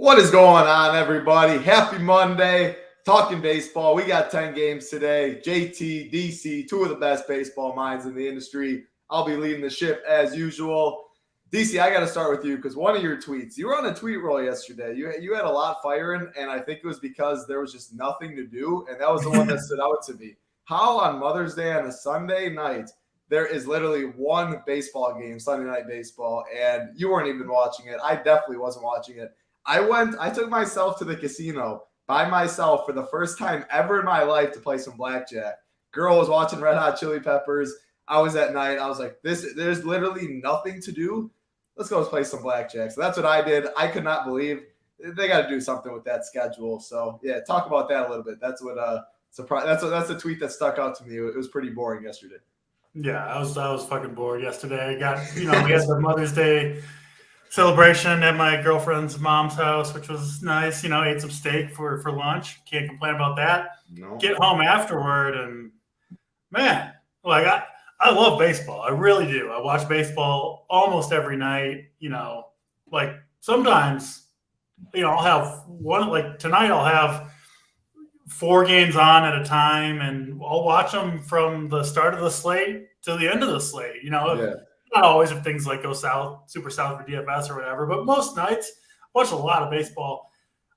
What is going on, everybody? Happy Monday. Talking baseball. We got 10 games today. JT, DC, two of the best baseball minds in the industry. I'll be leading the ship as usual. DC, I got to start with you because one of your tweets, you were on a tweet roll yesterday. You had a lot firing, and I think it was because there was just nothing to do, and that was the one that stood out to me. How on Mother's Day on a Sunday night, there is literally one baseball game, Sunday Night Baseball, and you weren't even watching it. I definitely wasn't watching it. I took myself to the casino by myself for the first time ever in my life to play some blackjack. Girl was watching Red Hot Chili Peppers. I was at night. I was like, there's literally nothing to do. Let's go play some blackjack. So that's what I did. I could not believe they got to do something with that schedule. So yeah, talk about that a little bit. That's what that's the tweet that stuck out to me. It was pretty boring yesterday. Yeah, I was fucking bored yesterday. I got, we had the Mother's Day celebration at my girlfriend's mom's house, which was nice. Ate some steak for lunch. Can't complain about that. No. Get home afterward, and man, I love baseball. I really do. I watch baseball almost every night. Sometimes, I'll have one. Like tonight, I'll have 4 games on at a time, and I'll watch them from the start of the slate to the end of the slate. Not always if things like go super south for DFS or whatever, but most nights I watch a lot of baseball.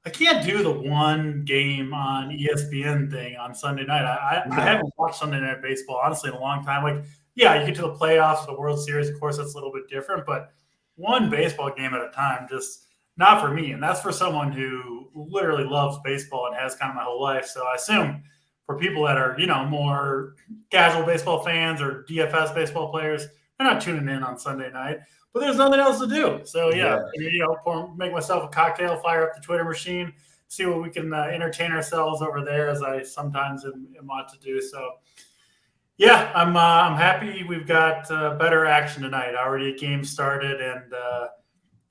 I can't do the one game on ESPN thing on Sunday night. I haven't watched Sunday Night Baseball, honestly, in a long time. You get to the playoffs, the World Series, of course, that's a little bit different, but one baseball game at a time, just not for me. And that's for someone who literally loves baseball and has kind of my whole life. So I assume for people that are, more casual baseball fans or DFS baseball players, they're not tuning in on Sunday night, but there's nothing else to do. So make myself a cocktail, fire up the Twitter machine, see what we can entertain ourselves over there, as I sometimes am want to do. So yeah, I'm happy we've got better action tonight. Already a game started, and I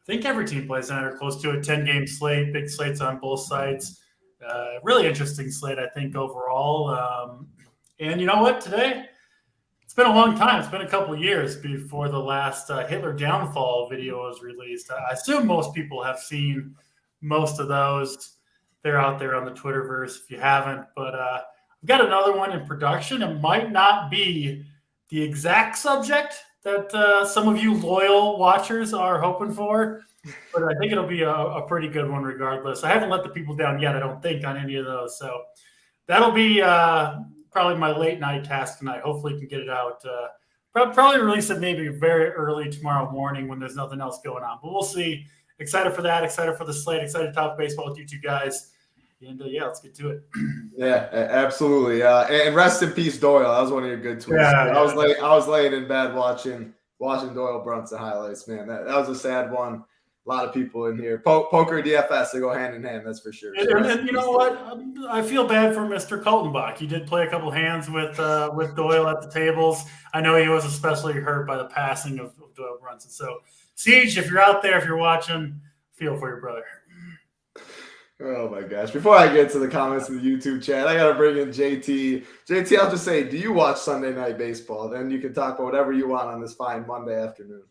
think every team plays tonight or close to a 10-game slate. Big slates on both sides. Really interesting slate, I think, overall. And you know what? Today, it's been a long time. It's been a couple of years before the last Hitler downfall video was released. I assume most people have seen most of those. They're out there on the Twitterverse if you haven't. But I've got another one in production. It might not be the exact subject that some of you loyal watchers are hoping for, but I think it'll be a pretty good one regardless. I haven't let the people down yet, I don't think, on any of those. So that'll be probably my late night task tonight. Hopefully you can get it out. Probably release it maybe very early tomorrow morning when there's nothing else going on. But we'll see. Excited for that. Excited for the slate. Excited to talk baseball with you two guys. And let's get to it. Yeah, absolutely. And rest in peace, Doyle. That was one of your good tweets. Yeah, I was laying in bed watching Doyle Brunson highlights. Man, that was a sad one. A lot of people in here. Poker DFS, they go hand in hand, that's for sure. And you know what? I feel bad for Mr. Kaltenbach. He did play a couple hands with Doyle at the tables. I know he was especially hurt by the passing of Doyle Brunson. So, Siege, if you're out there, if you're watching, feel for your brother. Oh, my gosh. Before I get to the comments in the YouTube chat, I got to bring in JT. JT, I'll just say, do you watch Sunday Night Baseball? Then you can talk about whatever you want on this fine Monday afternoon.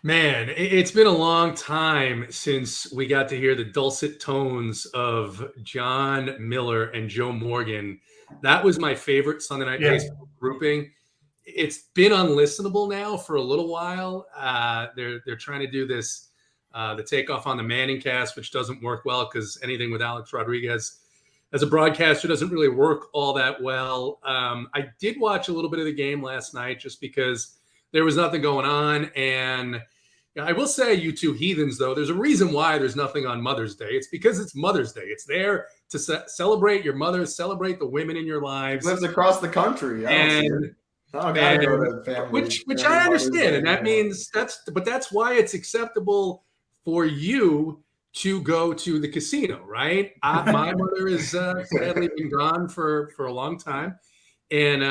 Man, it's been a long time since we got to hear the dulcet tones of John Miller and Joe Morgan. That was my favorite Sunday Night Baseball grouping. It's been unlistenable now for a little while. They're trying to do this, the takeoff on the Manning cast, which doesn't work well because anything with Alex Rodriguez as a broadcaster doesn't really work all that well. I did watch a little bit of the game last night just because there was nothing going on. And I will say, you two heathens, though, there's a reason why there's nothing on Mother's Day. It's because it's Mother's Day. It's there to celebrate your mother, celebrate the women in your lives. Lives across the country. Which I understand. And that means that's why it's acceptable for you to go to the casino, right? My mother is sadly been gone for a long time. And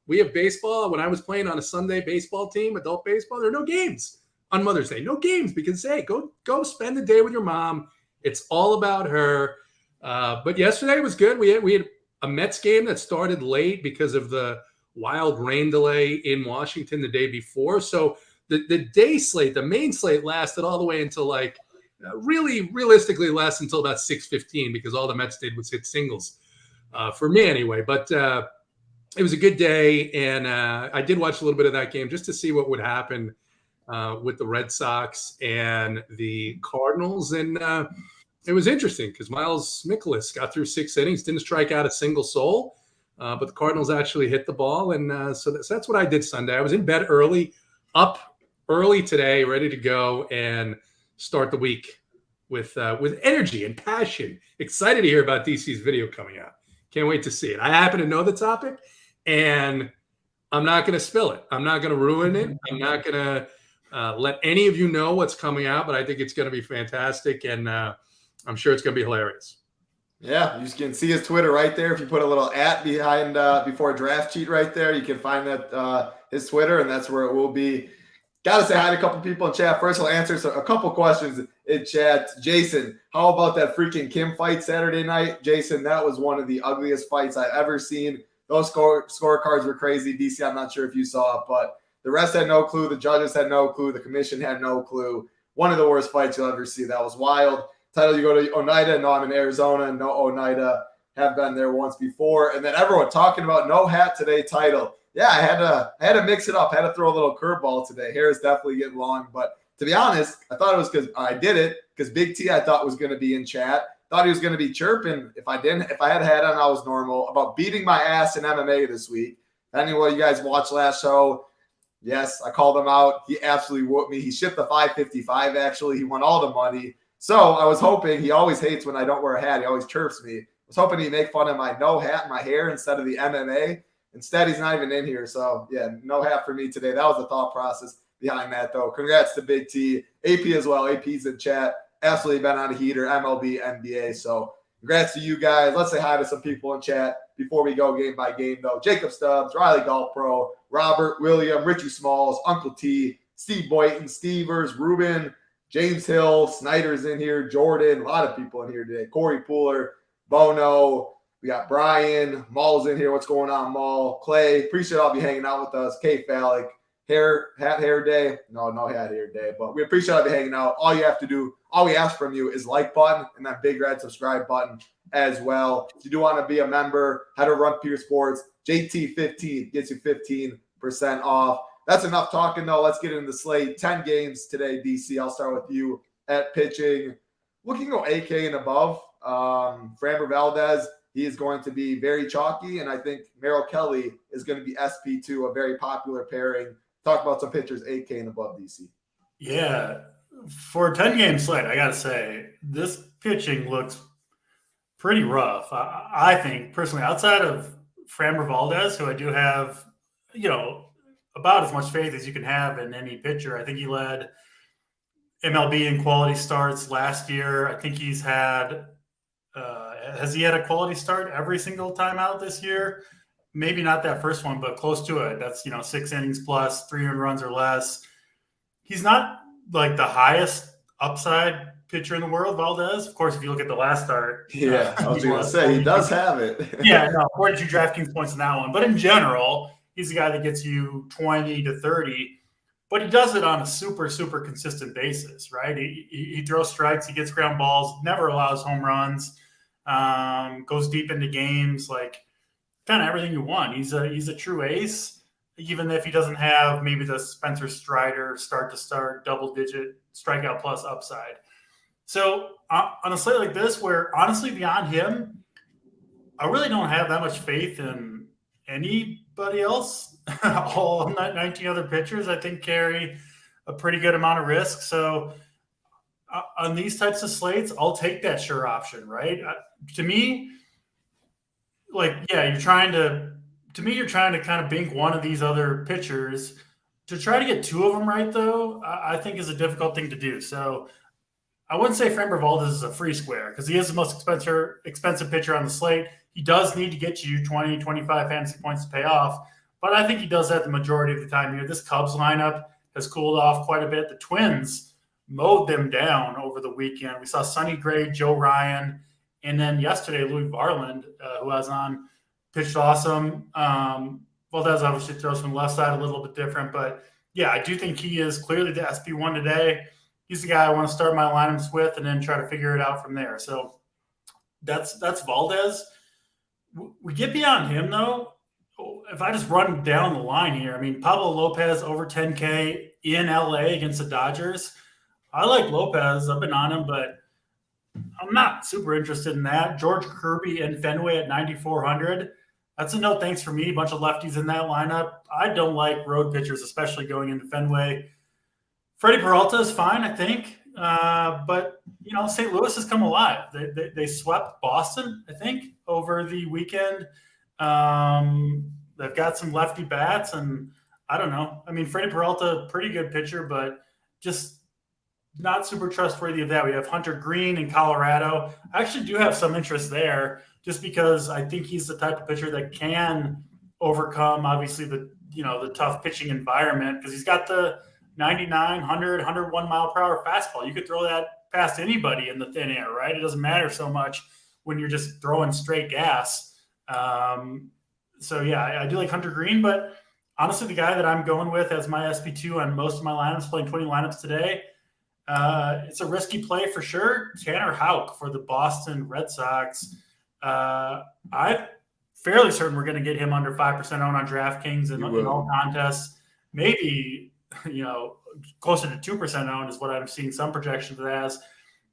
we have baseball. When I was playing on a Sunday baseball team, adult baseball, there are no games on Mother's Day. No games because, hey, go spend the day with your mom. It's all about her. But yesterday was good. We had a Mets game that started late because of the wild rain delay in Washington the day before. So the day slate, the main slate lasted all the way until like really realistically lasts until about 6:15 because all the Mets did was hit singles for me anyway. But it was a good day, and I did watch a little bit of that game just to see what would happen with the Red Sox and the Cardinals. And it was interesting because Miles Mikolas got through 6 innings, didn't strike out a single soul, but the Cardinals actually hit the ball. And so that's what I did Sunday. I was in bed early, up early today, ready to go and start the week with energy and passion. Excited to hear about DC's video coming out. Can't wait to see it. I happen to know the topic, and I'm not going to spill it. I'm not going to ruin it. I'm not going to let any of you know what's coming out, but I think it's going to be fantastic, and I'm sure it's going to be hilarious. Yeah, you can see his Twitter right there. If you put a little @ behind before draft sheet right there, you can find that his Twitter, and that's where it will be. Got to say hi to a couple people in chat. First, I'll answer a couple questions in chat. Jason, how about that freaking Kim fight Saturday night? Jason, that was one of the ugliest fights I've ever seen. Those scorecards were crazy. DC, I'm not sure if you saw it, but the refs had no clue. The judges had no clue. The commission had no clue. One of the worst fights you'll ever see. That was wild. Title, you go to Oneida. No, I'm in Arizona. No, Oneida. Have been there once before. And then everyone talking about no hat today title. Yeah, I had to mix it up. I had to throw a little curveball today. Hair is definitely getting long. But to be honest, I thought it was because I did it because Big T I thought was going to be in chat. Thought he was going to be chirping. If I had a hat on, I was normal. About beating my ass in MMA this week. Anyway, you guys watched last show. Yes, I called him out. He absolutely whooped me. He shipped the 555, actually. He won all the money. So I was hoping, he always hates when I don't wear a hat. He always chirps me. I was hoping he'd make fun of my no hat and my hair instead of the MMA. Instead, he's not even in here. So, yeah, no hat for me today. That was the thought process behind that, though. Congrats to Big T. AP as well. AP's in chat. Absolutely been on a heater. MLB, NBA. So, congrats to you guys. Let's say hi to some people in chat before we go game by game, though. Jacob Stubbs, Riley Golf Pro, Robert, William, Richie Smalls, Uncle T, Steve Boyton, Stevers, Ruben, James Hill, Snyder's in here, Jordan, a lot of people in here today. Corey Pooler, Bono, we got Brian, Maul's in here. What's going on, Maul? Clay, appreciate all of you hanging out with us. K Phallic, hair day. No hat hair day, but we appreciate all of you hanging out. All you have to do, all we ask from you is like button and that big red subscribe button as well. If you do want to be a member, head to Run Pure Sports. JT15 gets you 15% off. That's enough talking, though. Let's get into the slate. 10 games today, DC. I'll start with you at pitching. Looking to go AK and above. Framber Valdez, he is going to be very chalky, and I think Merrill Kelly is going to be SP2, a very popular pairing. Talk about some pitchers, AK and above, DC. Yeah. For a 10-game slate, I got to say, this pitching looks pretty rough. I think, personally, outside of Framber Valdez, who I do have, about as much faith as you can have in any pitcher. I think he led MLB in quality starts last year. I think he's had has he had a quality start every single time out this year? Maybe not that first one, but close to it. That's 6 innings plus, 3 earned runs or less. He's not like the highest upside pitcher in the world, Valdez. Of course, if you look at the last start. Yeah, I was going to say, he does have it. Yeah, no, 42 DraftKings points in that one. But in general, he's a guy that gets you 20 to 30, but he does it on a super, super consistent basis, right? He throws strikes, he gets ground balls, never allows home runs, goes deep into games, like kind of everything you want. He's a true ace, even if he doesn't have maybe the Spencer Strider start-to-start double-digit strikeout plus upside. So on a slate like this, where honestly beyond him, I really don't have that much faith in anybody else. All 19 other pitchers, I think, carry a pretty good amount of risk. So on these types of slates, I'll take that sure option, right? To me, you're trying to kind of bink one of these other pitchers. To try to get 2 of them right, though, I think is a difficult thing to do. So I wouldn't say Framber Valdez is a free square because he is the most expensive pitcher on the slate. He does need to get you 20, 25 fantasy points to pay off, but I think he does that the majority of the time here. This Cubs lineup has cooled off quite a bit. The Twins mowed them down over the weekend. We saw Sonny Gray, Joe Ryan, and then yesterday, Louis Varland, who was on, pitched awesome. Valdez obviously throws from the left side a little bit different, but yeah, I do think he is clearly the SP1 today. He's the guy I want to start my lineups with and then try to figure it out from there. So that's Valdez. We get beyond him, though. If I just run down the line here, I mean, Pablo Lopez over 10K in LA against the Dodgers. I like Lopez. I've been on him, but I'm not super interested in that. George Kirby and Fenway at 9,400. That's a no thanks for me. A bunch of lefties in that lineup. I don't like road pitchers, especially going into Fenway. Freddie Peralta is fine, I think. But, St. Louis has come alive. They swept Boston, I think, over the weekend. They've got some lefty bats, and I don't know. I mean, Freddie Peralta, pretty good pitcher, but just not super trustworthy of that. We have Hunter Green in Colorado. I actually do have some interest there just because I think he's the type of pitcher that can overcome, obviously, the tough pitching environment because he's got the 99, 100, 101 mile per hour fastball. You could throw that past anybody in the thin air, right? It doesn't matter so much when you're just throwing straight gas. I do like Hunter Green, but honestly, the guy that I'm going with as my SP2 on most of my lineups, playing 20 lineups today, it's a risky play for sure. Tanner Houck for the Boston Red Sox. I'm fairly certain we're going to get him under 5% owned on DraftKings in all contests. Maybe, closer to 2% owned is what I'm seeing some projections as.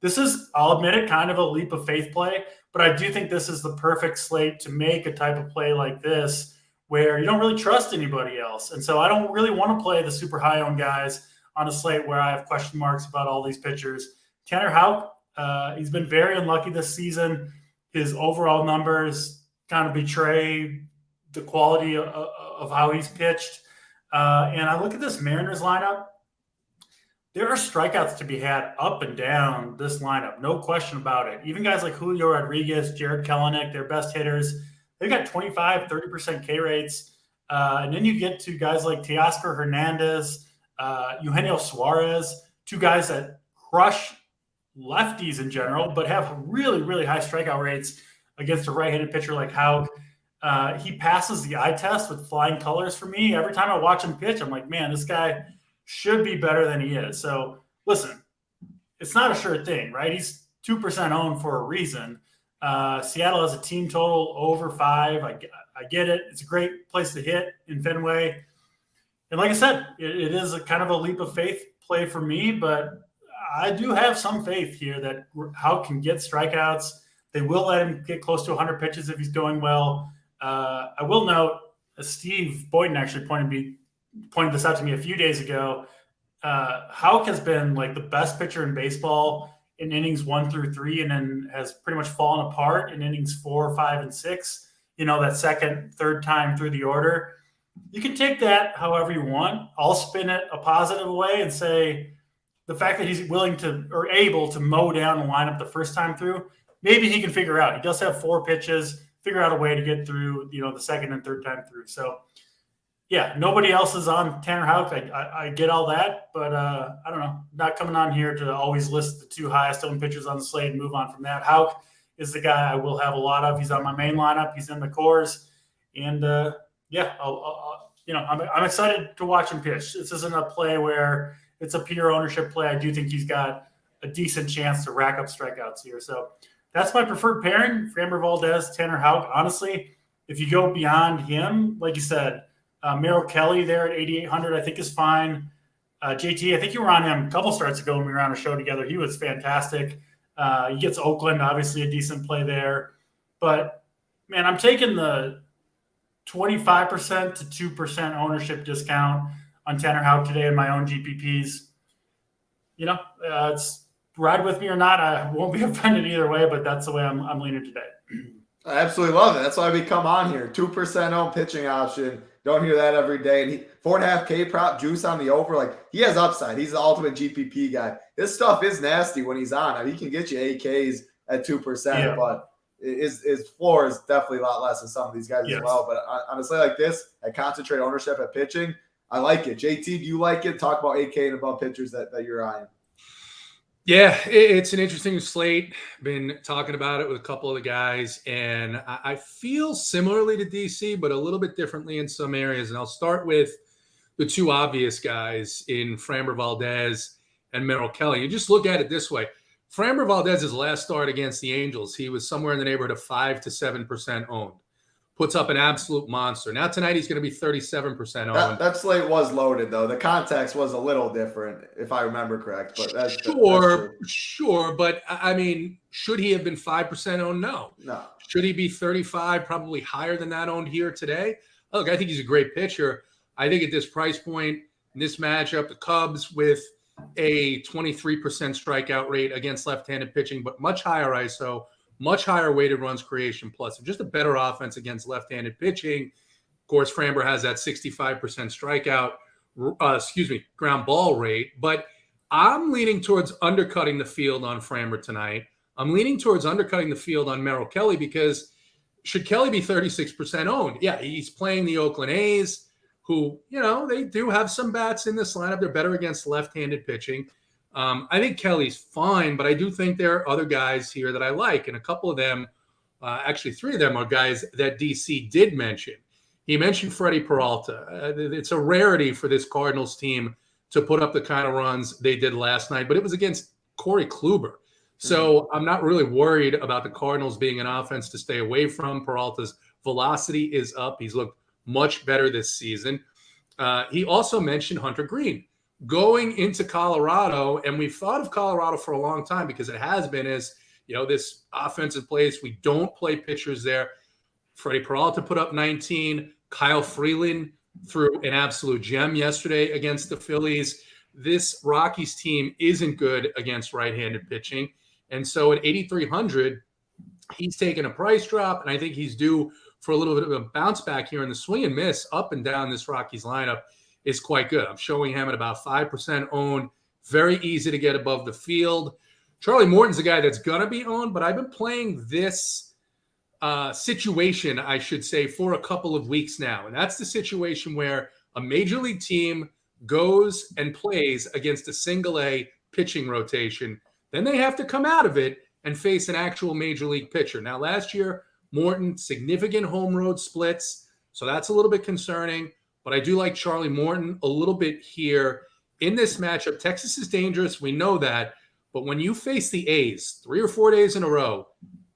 This is, I'll admit it, kind of a leap of faith play, but I do think this is the perfect slate to make a type of play like this where you don't really trust anybody else. And so I don't really want to play the super high owned guys on a slate where I have question marks about all these pitchers. Tanner Houck, he's been very unlucky this season. His overall numbers kind of betray the quality of how he's pitched. And I look at this Mariners lineup. There are strikeouts to be had up and down this lineup, no question about it. Even guys like Julio Rodriguez, Jared Kelenic, their best hitters, they've got 25, 30% K rates. And then you get to guys like Teoscar Hernandez, Eugenio Suarez, two guys that crush lefties in general, but have really, really high strikeout rates against a right-handed pitcher like Houck. He passes the eye test with flying colors for me. Every time I watch him pitch, I'm like, man, this guy should be better than he is. So listen, it's not a sure thing, right? He's 2% owned for a reason. Seattle has a team total over 5. I get it. It's a great place to hit in Fenway. And like I said, it is a kind of a leap of faith play for me, but I do have some faith here that Houck can get strikeouts. They will let him get close to 100 pitches if he's going well. I will note, Steve Boyden actually pointed this out to me a few days ago. Houck has been like the best pitcher in baseball in innings 1 through 3, and then has pretty much fallen apart in innings 4, 5, and 6. That second, third time through the order. You can take that however you want. I'll spin it a positive way and say the fact that he's willing to or able to mow down the lineup the first time through, maybe he can figure out. He does have 4 pitches, figure out a way to get through, the second and third time through. So, yeah, nobody else is on Tanner Houck. I get all that, but I don't know. Not coming on here to always list the 2 highest owned pitchers on the slate and move on from that. Houck is the guy I will have a lot of. He's on my main lineup. He's in the cores. And, I'm excited to watch him pitch. This isn't a play where it's a pure ownership play. I do think he's got a decent chance to rack up strikeouts here. So that's my preferred pairing, Framber Valdez, Tanner Houck. Honestly, if you go beyond him, like you said, Merrill Kelly there at 8,800 I think is fine. JT, I think you were on him a couple starts ago when we were on a show together. He was fantastic. He gets Oakland, obviously a decent play there. But, man, I'm taking the 25% to 2% ownership discount on Tanner Houck today in my own GPPs. It's ride with me or not. I won't be offended either way, but that's the way I'm leaning today. I absolutely love it. That's why we come on here. 2% owned pitching option. Don't hear that every day. And 4.5K prop juice on the over. Like, he has upside. He's the ultimate GPP guy. This stuff is nasty when he's on. I mean, he can get you 8Ks at 2%, but his floor is definitely a lot less than some of these guys as well. But on a slate like this, I concentrate ownership at pitching. I like it. JT, do you like it? Talk about 8K and above pitchers that you're eyeing. Yeah, it's an interesting slate. Been talking about it with a couple of the guys, and I feel similarly to DC, but a little bit differently in some areas. And I'll start with the two obvious guys in Framber Valdez and Merrill Kelly. You just look at it this way. Framber Valdez's last start against the Angels, he was somewhere in the neighborhood of 5 to 7% owned. Puts up an absolute monster. Now tonight he's going to be 37% owned. That slate was loaded, though. The context was a little different, if I remember correct. But that's sure. But I mean, should he have been 5% owned? No. Should he be 35? Probably higher than that owned here today. Look, I think he's a great pitcher. I think at this price point, in this matchup, the Cubs with a 23% strikeout rate against left-handed pitching, but much higher ISO, much higher weighted runs creation plus, just a better offense against left-handed pitching. Of course, Framber has that 65% strikeout, ground ball rate. But I'm leaning towards undercutting the field on Framber tonight. I'm leaning towards undercutting the field on Merrill Kelly because should Kelly be 36% owned? Yeah, he's playing the Oakland A's, who, they do have some bats in this lineup. They're better against left-handed pitching. I think Kelly's fine, but I do think there are other guys here that I like. And a couple of them, actually 3 of them are guys that DC did mention. He mentioned Freddie Peralta. It's a rarity for this Cardinals team to put up the kind of runs they did last night, but it was against Corey Kluber. So I'm not really worried about the Cardinals being an offense to stay away from. Peralta's velocity is up. He's looked much better this season. He also mentioned Hunter Green going into Colorado, and we've thought of Colorado for a long time because it has been as, this offensive place. We don't play pitchers there. Freddie Peralta put up 19. Kyle Freeland threw an absolute gem yesterday against the Phillies. This Rockies team isn't good against right-handed pitching. And so at 8,300, he's taken a price drop, and I think he's due for a little bit of a bounce back here. And the swing and miss up and down this Rockies lineup is quite good. I'm showing him at about 5% owned. Very easy to get above the field. Charlie Morton's a guy that's going to be owned, but I've been playing this situation, I should say, for a couple of weeks now. And that's the situation where a major league team goes and plays against a single-A pitching rotation. Then they have to come out of it and face an actual major league pitcher. Now, last year, Morton, significant home road splits, so that's a little bit concerning. But I do like Charlie Morton a little bit here in this matchup. Texas is dangerous. We know that. But when you face the A's 3 or 4 days in a row,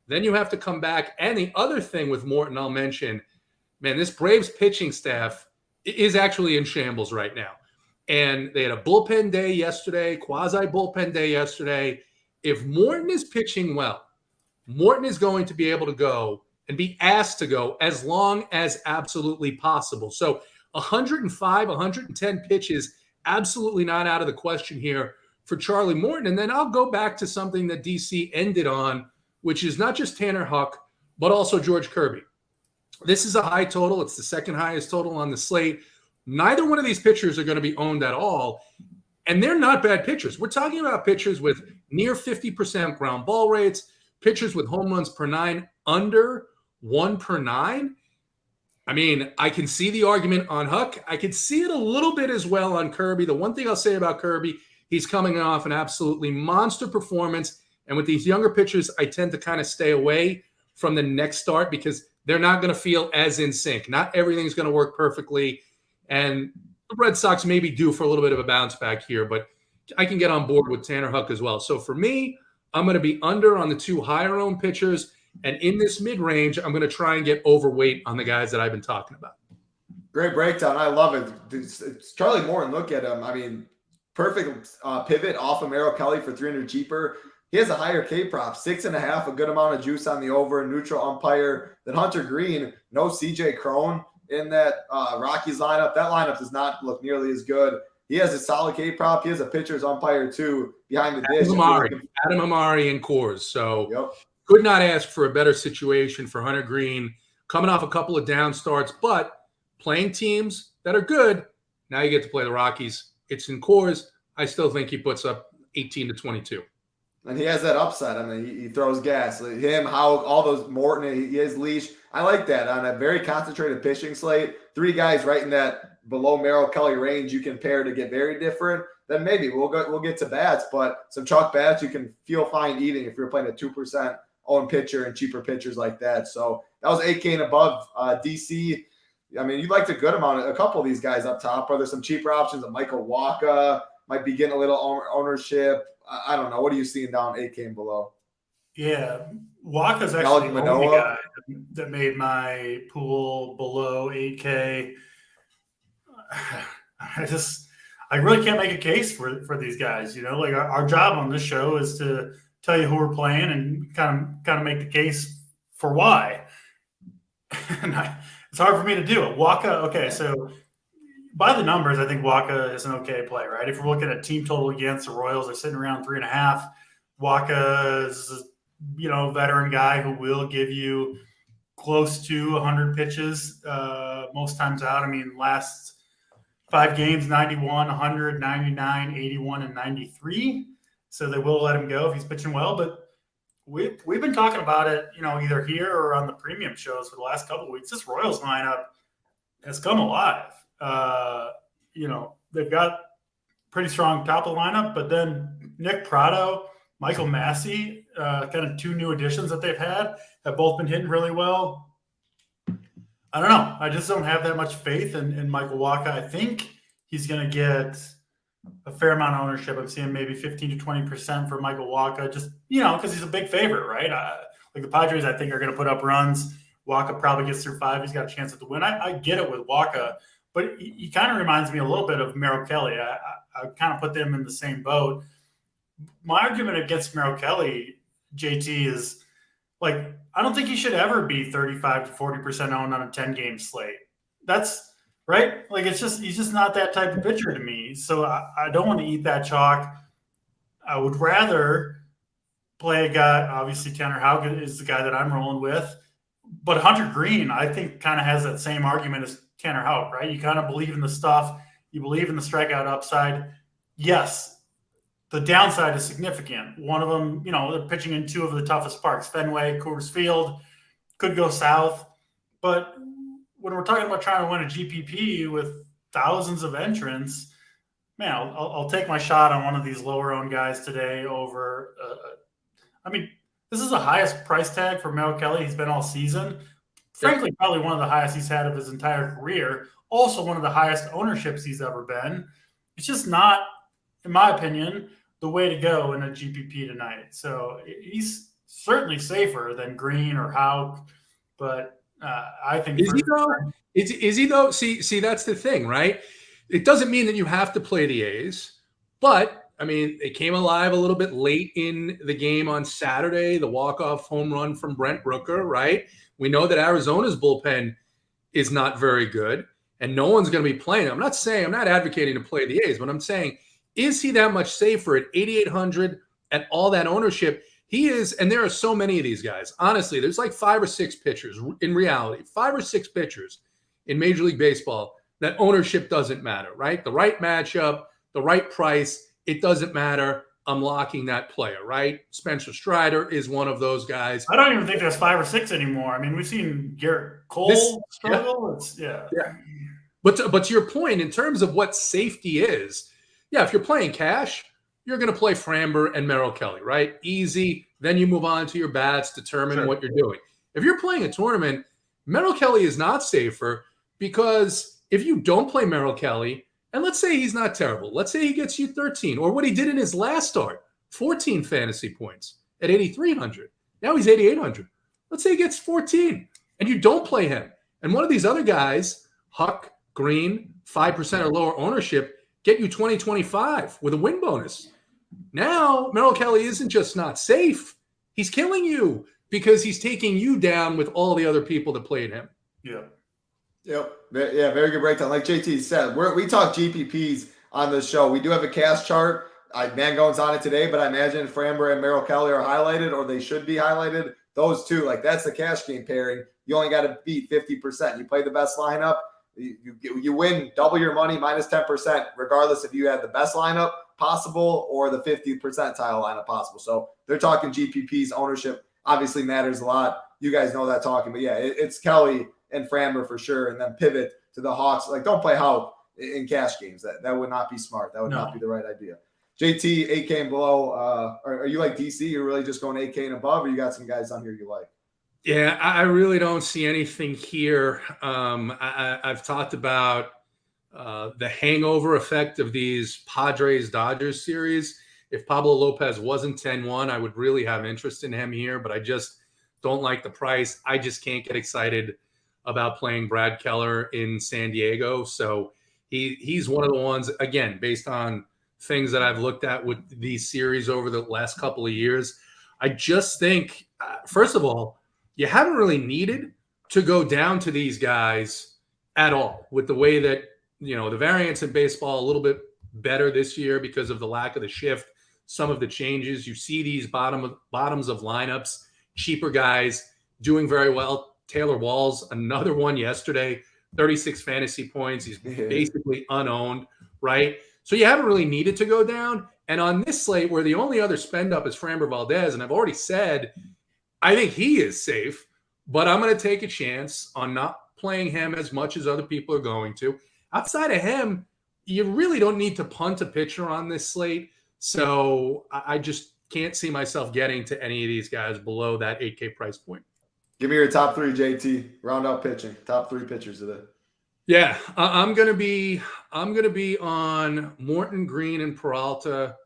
then you have to come back. And the other thing with Morton I'll mention, man, this Braves pitching staff is actually in shambles right now. And they had a bullpen day yesterday, quasi-bullpen day yesterday. If Morton is pitching well, Morton is going to be able to go and be asked to go as long as absolutely possible. So 105, 110 pitches, absolutely not out of the question here for Charlie Morton. And then I'll go back to something that DC ended on, which is not just Tanner Huck, but also George Kirby. This is a high total. It's the second highest total on the slate. Neither one of these pitchers are going to be owned at all. And they're not bad pitchers. We're talking about pitchers with near 50% ground ball rates, pitchers with home runs per 9 under 1 per 9. I mean, I can see the argument on Huck. I can see it a little bit as well on Kirby. The one thing I'll say about Kirby, he's coming off an absolutely monster performance. And with these younger pitchers, I tend to kind of stay away from the next start because they're not going to feel as in sync. Not everything's going to work perfectly. And the Red Sox may be due for a little bit of a bounce back here, but I can get on board with Tanner Huck as well. So for me, I'm going to be under on the 2 higher owned pitchers. And in this mid-range, I'm going to try and get overweight on the guys that I've been talking about. Great breakdown. I love it. It's Charlie Morton, look at him. I mean, perfect pivot off of Merrill Kelly for 300 cheaper. He has a higher K prop, 6.5, a good amount of juice on the over, neutral umpire. Then Hunter Green, no CJ Cron in that Rockies lineup. That lineup does not look nearly as good. He has a solid K prop. He has a pitcher's umpire, too, behind the dish. Adam Amari and Coors. So yep. Could not ask for a better situation for Hunter Green, coming off a couple of down starts, but playing teams that are good. Now you get to play the Rockies. It's in Coors. I still think he puts up 18 to 22. And he has that upside. I mean, he throws gas. Him, how all those Morton, he has leash. I like that on a very concentrated pitching slate. 3 guys right in that below Merrill Kelly range you can pair to get very different. Then maybe we'll get to bats, but some chalk bats you can feel fine eating if you're playing a 2% owned pitcher and cheaper pitchers like that. So that was 8K and above. DC, I mean, you liked a good amount of a couple of these guys up top. Are there some cheaper options? Michael Wacha might be getting a little ownership. I don't know. What are you seeing down 8K and below? Yeah, Waka's actually the only guy that made my pool below 8K. I really can't make a case for these guys. Like our job on this show is to tell you who we're playing and kind of make the case for why. And it's hard for me to do it. Wacha, okay, so by the numbers, I think Wacha is an okay play, right? If we're looking at team total against the Royals, they're sitting around 3.5. Wacha is, veteran guy who will give you close to 100 pitches most times out. I mean, last 5 games, 91, 100, 99, 81, and 93. So they will let him go if he's pitching well. But we've been talking about it, either here or on the premium shows for the last couple of weeks. This Royals lineup has come alive. They've got pretty strong top of the lineup, but then Nick Pratto, Michael Massey, kind of 2 new additions that they've had, have both been hitting really well. I don't know. I just don't have that much faith in Michael Wacha. I think he's going to get a fair amount of ownership. I'm seeing maybe 15 to 20% for Michael Wacha, just, because he's a big favorite, right? Like the Padres, I think, are going to put up runs. Wacha probably gets through 5. He's got a chance at the win. I get it with Wacha, but he kind of reminds me a little bit of Merrill Kelly. I kind of put them in the same boat. My argument against Merrill Kelly, JT, is like, I don't think he should ever be 35 to 40% owned on a 10-game slate. That's right. Like, he's just not that type of pitcher to me. So I don't want to eat that chalk. I would rather play a guy. Obviously, Tanner Houck is the guy that I'm rolling with. But Hunter Green, I think, kind of has that same argument as Tanner Houck, right? You kind of believe in the stuff. You believe in the strikeout upside. Yes, the downside is significant. One of them, they're pitching in 2 of the toughest parks, Fenway, Coors Field, could go south. But when we're talking about trying to win a GPP with thousands of entrants, man, I'll take my shot on one of these lower-owned guys today over this is the highest price tag for Merrill Kelly he's been all season. Frankly, probably one of the highest he's had of his entire career. Also one of the highest ownerships he's ever been. It's just not, in my opinion, the way to go in a GPP tonight. So he's certainly safer than Green or Houck, but I think is he though? See, that's the thing, right? It doesn't mean that you have to play the A's, but I mean, it came alive a little bit late in the game on Saturday, the walk-off home run from Brent Rooker, right? We know that Arizona's bullpen is not very good, and no one's going to be playing. I'm not advocating to play the A's, but I'm saying, is he that much safer at 8,800 at all that ownership? He is, and there are so many of these guys. Honestly, there's like 5 or 6 pitchers in reality, 5 or 6 pitchers in Major League Baseball that ownership doesn't matter, right? The right matchup, the right price, it doesn't matter. I'm locking that player, right? Spencer Strider is one of those guys. I don't even think there's 5 or 6 anymore. I mean, we've seen Garrett Cole struggle. Yeah. But to your point, in terms of what safety is, if you're playing cash, you're going to play Framber and Merrill Kelly, right? Easy. Then you move on to your bats, determine what you're doing. If you're playing a tournament, Merrill Kelly is not safer because if you don't play Merrill Kelly, and let's say he's not terrible. Let's say he gets you 13, or what he did in his last start, 14 fantasy points at 8,300. Now he's 8,800. Let's say he gets 14, and you don't play him. And one of these other guys, Huck, Green, 5% or lower ownership, get you 20-25 with a win bonus. Now, Merrill Kelly isn't just not safe. He's killing you because he's taking you down with all the other people that played him. Yeah. Yep. Yeah, very good breakdown. Like JT said, we talk GPPs on this show. We do have a cash chart. Mangone's on it today, but I imagine Framber and Merrill Kelly are highlighted, or they should be highlighted. Those two, that's the cash game pairing. You only got to beat 50%. You play the best lineup, you win double your money minus 10%, regardless if you had the best lineup possible or the 50th percentile lineup possible. So they're talking GPPs. Ownership obviously matters a lot. You guys know that talking, but it's Kelly and Framber for sure, and then pivot to the Hawks. Like, don't play Houck in cash games. That would not be smart. That would not be the right idea. JT, 8K and below. Are you like DC? You're really just going 8K and above, or you got some guys on here you like? Yeah, I really don't see anything here. I've talked about the hangover effect of these Padres-Dodgers series. If Pablo Lopez wasn't 10-1, I would really have interest in him here, but I just don't like the price. I just can't get excited about playing Brad Keller in San Diego. So he's one of the ones, again, based on things that I've looked at with these series over the last couple of years. I just think, first of all, you haven't really needed to go down to these guys at all with the way that, the variance in baseball a little bit better this year because of the lack of the shift, some of the changes. You see these bottoms of lineups, cheaper guys doing very well. Taylor Walls, another one yesterday, 36 fantasy points. He's basically unowned, right? So you haven't really needed to go down. And on this slate, where the only other spend up is Framber Valdez, and I've already said I think he is safe, but I'm going to take a chance on not playing him as much as other people are going to. Outside of him, you really don't need to punt a pitcher on this slate. So I just can't see myself getting to any of these guys below that 8K price point. Give me your top three, JT. Round out pitching. Top three pitchers today. Yeah, I'm gonna be on Morton, Green, and Peralta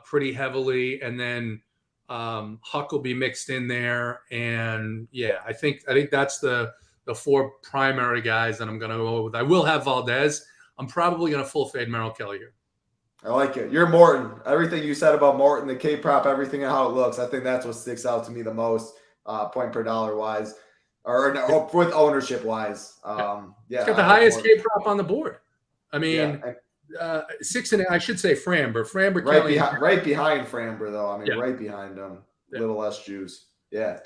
pretty heavily, and then Huck will be mixed in there. And yeah, I think that's the four primary guys that I'm gonna go with. I will have Valdez. I'm probably gonna full fade Merrill Kelly here. I like it. You're Morton. Everything you said about Morton, the K prop, everything and how it looks. I think that's what sticks out to me the most, point per dollar wise, or with ownership wise. Yeah, he's got the highest K prop on the board. I mean, 6 and I should say Framber right behind Framber though. I mean, right behind him. Little less juice. Yeah,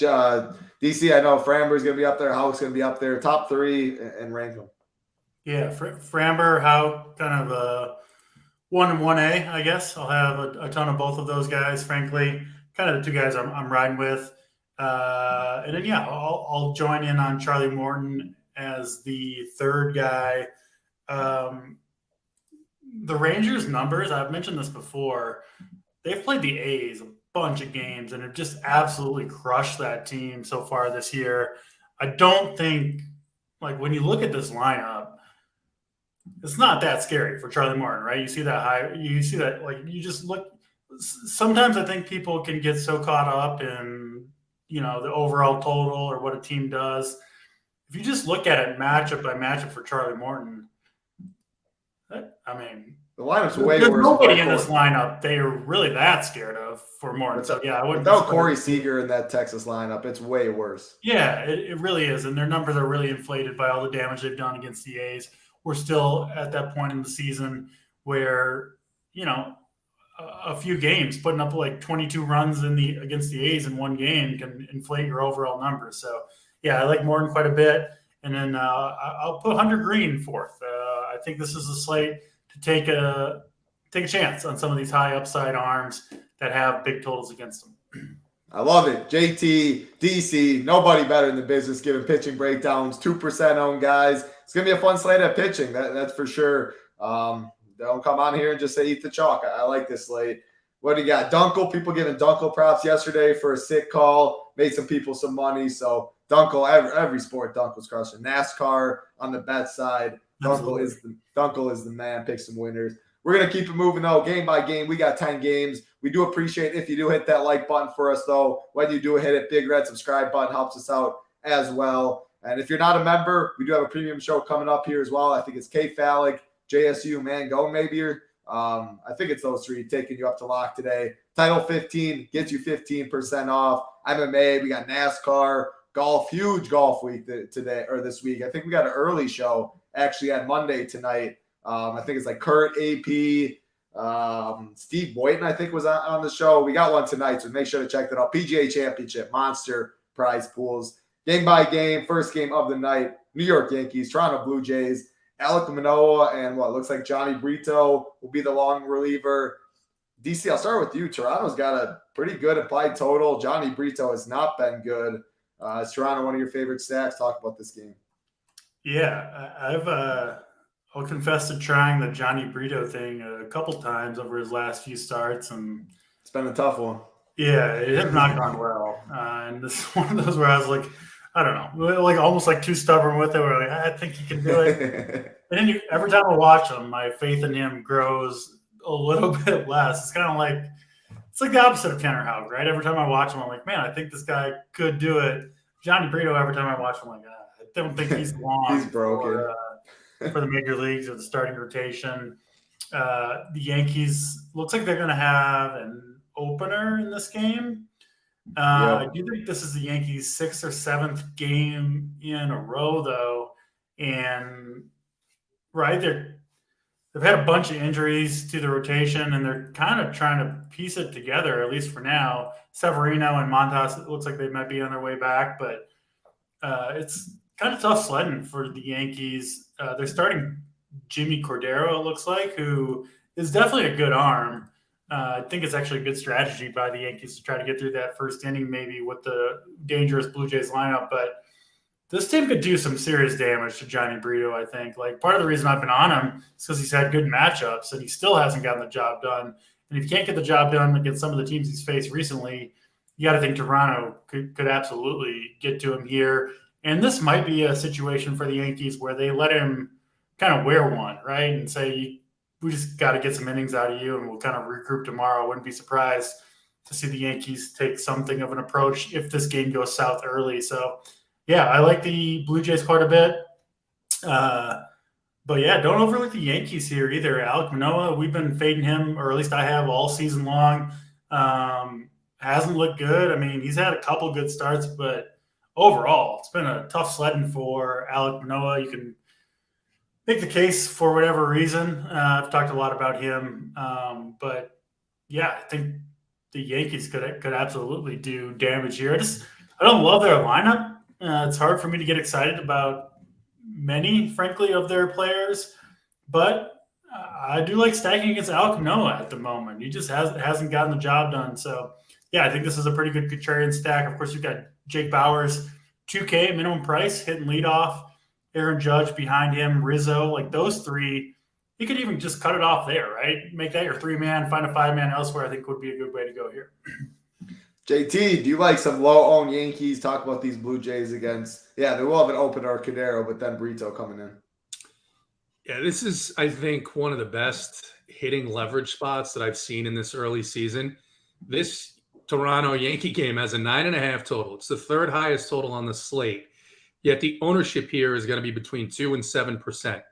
DC. I know Framber's gonna be up there. Houck's gonna be up there. Top three and rank them. Yeah, Framber, Houck, kind of a 1 and 1A, I guess. I'll have a ton of both of those guys. Frankly, kind of the two guys I'm riding with. And then I'll join in on Charlie Morton as the third guy. The Rangers' numbers, I've mentioned this before, they've played the A's a bunch of games and have just absolutely crushed that team so far this year. I don't think, when you look at this lineup, it's not that scary for Charlie Morton, right? You see that you just look. Sometimes I think people can get so caught up in, the overall total or what a team does. If you just look at it matchup by matchup for Charlie Morton, the lineup's way there's worse. Nobody in this lineup they are really that scared of for Morton. So I wouldn't. Without Corey Seager in that Texas lineup, it's way worse. Yeah, it really is, and their numbers are really inflated by all the damage they've done against the A's. We're still at that point in the season where, a few games putting up 22 runs against the A's in one game can inflate your overall numbers. So yeah, I like Morton quite a bit. And then I'll put Hunter Green fourth. I think this is a slate to take a chance on some of these high upside arms that have big totals against them. I love it. JT, DC, nobody better in the business giving pitching breakdowns, 2% owned guys. It's going to be a fun slate at pitching, that's for sure. Don't come on here and just say eat the chalk. I like this slate. What do you got? Dunkel, people giving Dunkel props yesterday for a sick call. Made some people some money. So Dunkel, every sport Dunkel's crushing. NASCAR on the bet side. Dunkel is the man. Pick some winners. We're going to keep it moving, though, game by game. We got 10 games. We do appreciate if you do hit that like button for us, though. When you do hit it, big red subscribe button helps us out as well. And if you're not a member, we do have a premium show coming up here as well. I think it's K Falik, JSU, Mangone, maybe. I think it's those three taking you up to lock today. Title 15 gets you 15% off. MMA, we got NASCAR, golf, huge golf week today or this week. I think we got an early show actually on Monday tonight. I think it's Kurt, AP, Steve Boynton, I think was on the show. We got one tonight, so make sure to check that out. PGA Championship, monster prize pools. Game by game, first game of the night, New York Yankees, Toronto Blue Jays, Alek Manoah, and what looks like Johnny Brito will be the long reliever. DC, I'll start with you. Toronto's got a pretty good implied total. Johnny Brito has not been good. Is Toronto one of your favorite stacks? Talk about this game. Yeah, I'll confess to trying the Johnny Brito thing a couple times over his last few starts, and it's been a tough one. Yeah, it has not gone well. And this is one of those where I was like, I don't know, like almost like too stubborn with it. Where like, I think he can do it. And then every time I watch him, my faith in him grows a little bit less. It's kind of like it's like the opposite of Tanner Houck, right? Every time I watch him, I'm like, man, I think this guy could do it. Johnny Brito, every time I watch him, I'm like, I don't think he's long. He's broken for the major leagues or the starting rotation. The Yankees looks like they're going to have an opener in this game. I do think this is the Yankees' 6th or 7th game in a row, though, and right they've had a bunch of injuries to the rotation, and they're kind of trying to piece it together, at least for now. Severino and Montas, it looks like they might be on their way back, but it's kind of tough sledding for the Yankees. They're starting Jimmy Cordero, it looks like, who is definitely a good arm. I think it's actually a good strategy by the Yankees to try to get through that first inning, maybe with the dangerous Blue Jays lineup. But this team could do some serious damage to Johnny Brito, I think. Like, part of the reason I've been on him is because he's had good matchups, and he still hasn't gotten the job done. And if you can't get the job done against some of the teams he's faced recently, you got to think Toronto could absolutely get to him here. And this might be a situation for the Yankees where they let him kind of wear one, right, and say, we just got to get some innings out of you, and we'll kind of regroup tomorrow. I wouldn't be surprised to see the Yankees take something of an approach if this game goes south early. So, yeah, I like the Blue Jays quite a bit. But, yeah, don't overlook the Yankees here either. Alek Manoah, we've been fading him, or at least I have all season long. Hasn't looked good. I mean, he's had a couple good starts, but overall, it's been a tough sledding for Alek Manoah. You can make the case for whatever reason. I've talked a lot about him. But, yeah, I think the Yankees could absolutely do damage here. I don't love their lineup. It's hard for me to get excited about many, frankly, of their players. But I do like stacking against Alek Manoah at the moment. He just hasn't gotten the job done. So, yeah, I think this is a pretty good contrarian stack. Of course, you've got Jake Bauers, 2K minimum price, hitting leadoff. Aaron Judge behind him, Rizzo, like those three, you could even just cut it off there, right? Make that your 3-man, find a 5-man elsewhere, I think would be a good way to go here. JT, do you like some low-owned Yankees? Talk about these Blue Jays against, they will have an opener, Cordero, but then Brito coming in. Yeah, this is, I think, one of the best hitting leverage spots that I've seen in this early season. This Toronto Yankee game has a 9.5 total. It's the third highest total on the slate. Yet the ownership here is going to be between 2% and 7%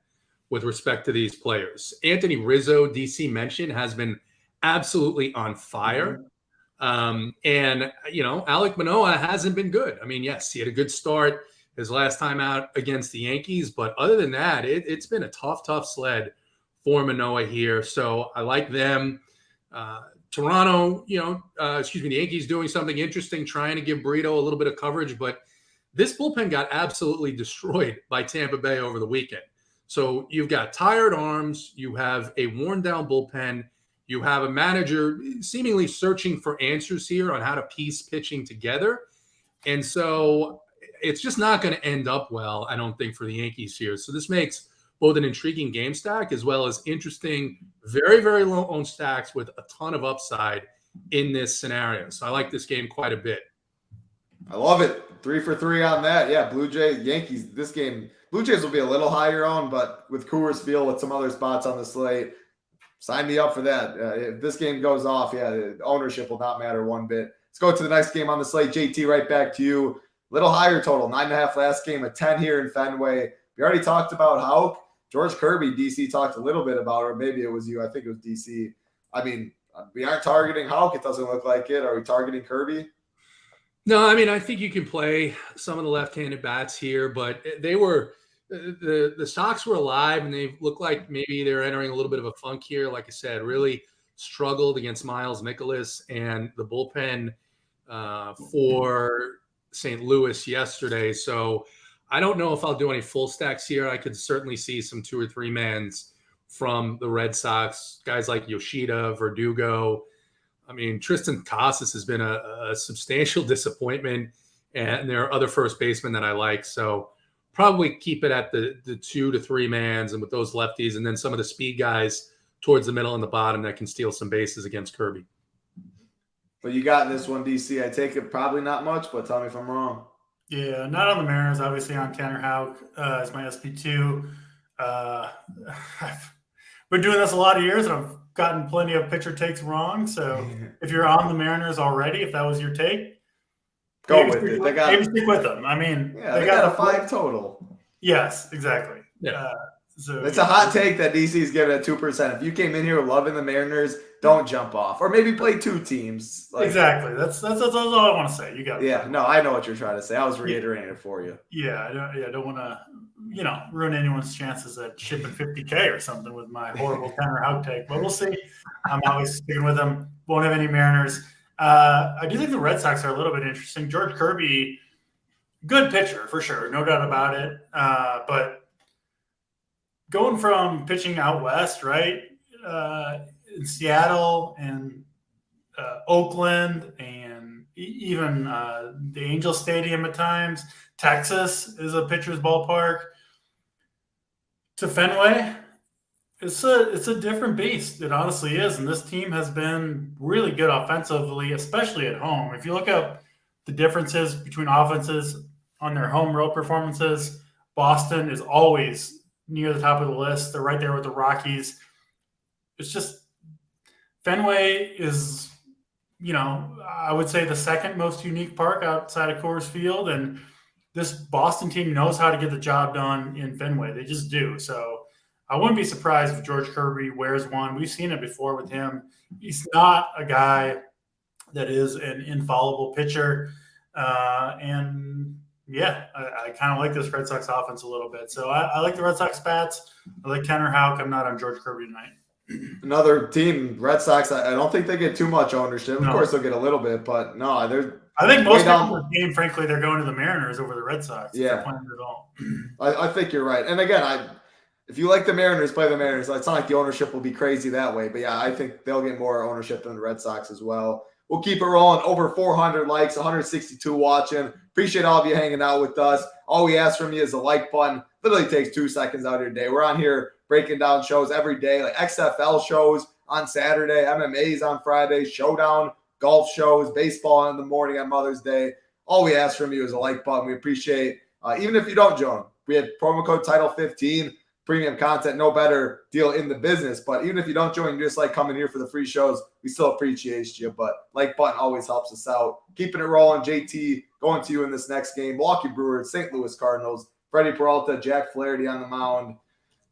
with respect to these players. Anthony Rizzo, DC mentioned, has been absolutely on fire. And, Alek Manoah hasn't been good. I mean, yes, he had a good start his last time out against the Yankees. But other than that, it's been a tough sled for Manoah here. So I like them. Toronto, the Yankees doing something interesting, trying to give Brito a little bit of coverage, but this bullpen got absolutely destroyed by Tampa Bay over the weekend. So you've got tired arms, you have a worn-down bullpen, you have a manager seemingly searching for answers here on how to piece pitching together. And so it's just not going to end up well, I don't think, for the Yankees here. So this makes both an intriguing game stack as well as interesting, very, very low-owned stacks with a ton of upside in this scenario. So I like this game quite a bit. I love it. 3 for 3 on that. Yeah, Blue Jays, Yankees, this game, Blue Jays will be a little higher on, but with Coors Field, with some other spots on the slate, sign me up for that. If this game goes off, the ownership will not matter one bit. Let's go to the next game on the slate. JT, right back to you. Little higher total, 9.5 last game, a 10 here in Fenway. We already talked about Houck. George Kirby, DC talked a little bit about, or maybe it was you. I think it was DC. I mean, we aren't targeting Houck. It doesn't look like it. Are we targeting Kirby? No, I mean, I think you can play some of the left-handed bats here, but they were the Sox were alive, and they look like maybe they're entering a little bit of a funk here. Like I said, really struggled against Miles Mikolas and the bullpen for St. Louis yesterday. So I don't know if I'll do any full stacks here. I could certainly see some 2 or 3 mans from the Red Sox, guys like Yoshida, Verdugo. I mean, Tristan Casas has been a substantial disappointment, and there are other first basemen that I like. So probably keep it at the 2 to 3 mans and with those lefties, and then some of the speed guys towards the middle and the bottom that can steal some bases against Kirby. But you got in this one, DC. I take it probably not much, but tell me if I'm wrong. Yeah, not on the Mariners. Obviously on Tanner Houck as my SP2. I've been doing this a lot of years, and I've gotten plenty of pitcher takes wrong. So if you're on the Mariners already, if that was your take, go with it. Maybe stick with them. I mean, they got a 5 total. Yes, exactly. Yeah. So it's a hot take that DC is giving at 2%. If you came in here loving the Mariners, don't jump off, or maybe play 2 teams. Exactly. That's all I want to say. You got it. Yeah. No, I know what you're trying to say. I was reiterating it for you. Yeah. I don't want to, ruin anyone's chances at shipping 50K or something with my horrible Tanner Houck take. But we'll see. I'm always sticking with them. Won't have any Mariners. I do think the Red Sox are a little bit interesting. George Kirby, good pitcher for sure, no doubt about it. But going from pitching out west, right, in Seattle and Oakland and even the Angel Stadium at times, Texas is a pitcher's ballpark, to Fenway, it's a different beast. It honestly is, and this team has been really good offensively, especially at home. If you look up the differences between offenses on their home road performances, Boston is always near the top of the list. They're right there with the Rockies. It's just Fenway is, I would say the second most unique park outside of Coors Field, and this Boston team knows how to get the job done in Fenway. They just do. So I wouldn't be surprised if George Kirby wears one. We've seen it before with him. He's not a guy that is an infallible pitcher. And yeah, I kind of like this Red Sox offense a little bit. So I like the Red Sox bats. I like Tanner Houck. I'm not on George Kirby tonight. Another team, Red Sox, I don't think they get too much ownership. Of course, they'll get a little bit, but no, I think most people in the game, frankly, they're going to the Mariners over the Red Sox. Yeah. They're playing it all. I think you're right. And again, if you like the Mariners, play the Mariners. It's not like the ownership will be crazy that way. But yeah, I think they'll get more ownership than the Red Sox as well. We'll keep it rolling. Over 400 likes, 162 watching. Appreciate all of you hanging out with us. All we ask from you is a like button. Literally takes 2 seconds out of your day. We're on here breaking down shows every day, like XFL shows on Saturday, MMA's on Friday, Showdown, golf shows, baseball in the morning on Mother's Day. All we ask from you is a like button. We appreciate, even if you don't join. We have promo code Title15, premium content, no better deal in the business. But even if you don't join, you just like coming here for the free shows, we still appreciate you. But like button always helps us out. Keeping it rolling, JT, going to you in this next game. Milwaukee Brewers, St. Louis Cardinals, Freddie Peralta, Jack Flaherty on the mound.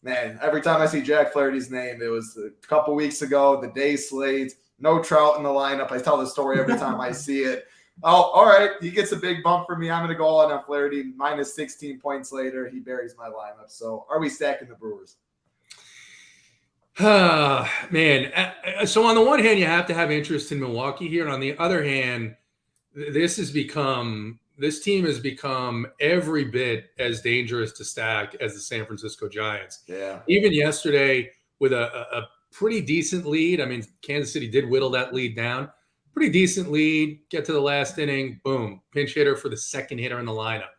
Man, every time I see Jack Flaherty's name, it was a couple weeks ago, the day slate, no Trout in the lineup. I tell the story every time I see it. Oh, all right. He gets a big bump for me. I'm going to go all in on Flaherty. Minus 16 points later, he buries my lineup. So are we stacking the Brewers? Man. So on the one hand, you have to have interest in Milwaukee here. And on the other hand, this team has become every bit as dangerous to stack as the San Francisco Giants. Yeah. Even yesterday with a pretty decent lead. I mean, Kansas City did whittle that lead down. Pretty decent lead, get to the last inning, boom, pinch hitter for the second hitter in the lineup.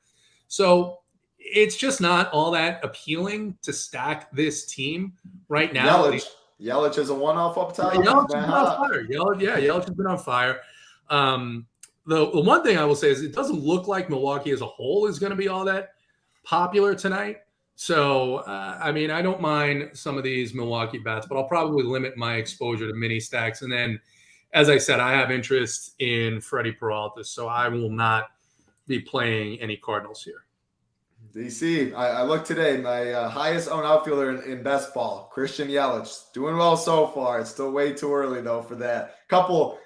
So it's just not all that appealing to stack this team right now. Yelich is a one-off up top. Yelich has been on fire. Yelich has been on fire. The one thing I will say is it doesn't look like Milwaukee as a whole is going to be all that popular tonight. So, I mean, I don't mind some of these Milwaukee bats, but I'll probably limit my exposure to mini stacks. And then, as I said, I have interest in Freddie Peralta, so I will not be playing any Cardinals here. DC, I looked today, my highest owned outfielder in best ball, Christian Yelich, doing well so far. It's still way too early though for that. Couple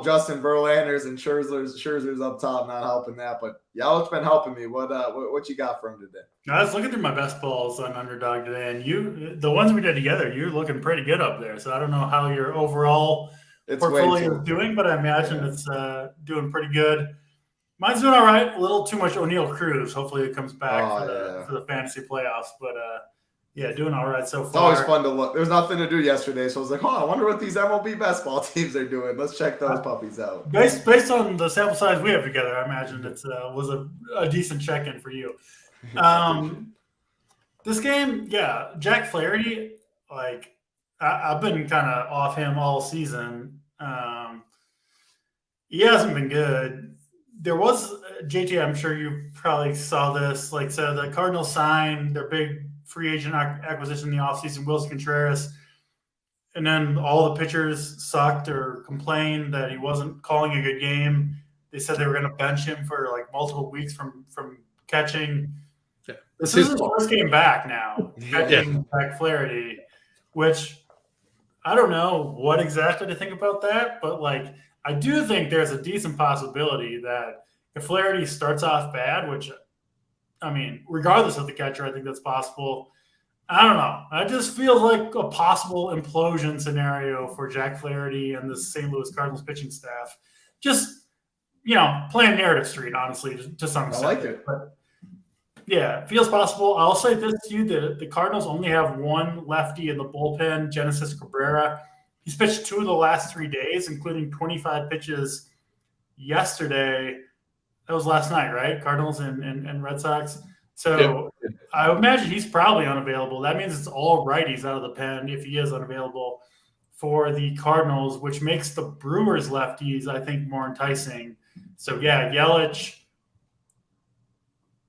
Justin Verlanders and Scherzer's up top, not helping that, but Yelich been helping me. What you got for him today? I was looking through my best balls on Underdog today, and the ones we did together, you're looking pretty good up there. So I don't know how your overall portfolio is doing, but I imagine it's doing pretty good. Mine's doing all right. A little too much O'Neal Cruz. Hopefully it comes back for the fantasy playoffs. But doing all right so far. It's always fun to look. There was nothing to do yesterday, so I was like, I wonder what these MLB best ball teams are doing. Let's check those puppies out. Based on the sample size we have together, I imagine it was a decent check-in for you. This game, Jack Flaherty, I've been kind of off him all season. He hasn't been good. There was JT. I'm sure you probably saw this. Like, so the Cardinals signed their big free agent acquisition in the offseason, Wilson Contreras, and then all the pitchers sucked or complained that he wasn't calling a good game. They said they were going to bench him for like multiple weeks from catching. Yeah. This is his first game back now, catching back Flaherty, which I don't know what exactly to think about that, but like I do think there's a decent possibility that if Flaherty starts off bad, which I mean, regardless of the catcher, I think that's possible. I don't know. I just feel like a possible implosion scenario for Jack Flaherty and the St. Louis Cardinals pitching staff. Just, playing narrative street, honestly, to some extent. I like it. But yeah, it feels possible. I'll say this to you, the Cardinals only have one lefty in the bullpen, Genesis Cabrera. He's pitched 2 of the last 3 days, including 25 pitches yesterday. That was last night, right? Cardinals and Red Sox. So I would imagine he's probably unavailable. That means it's all righties out of the pen if he is unavailable for the Cardinals, which makes the Brewers lefties, I think, more enticing. So, yeah, Yelich.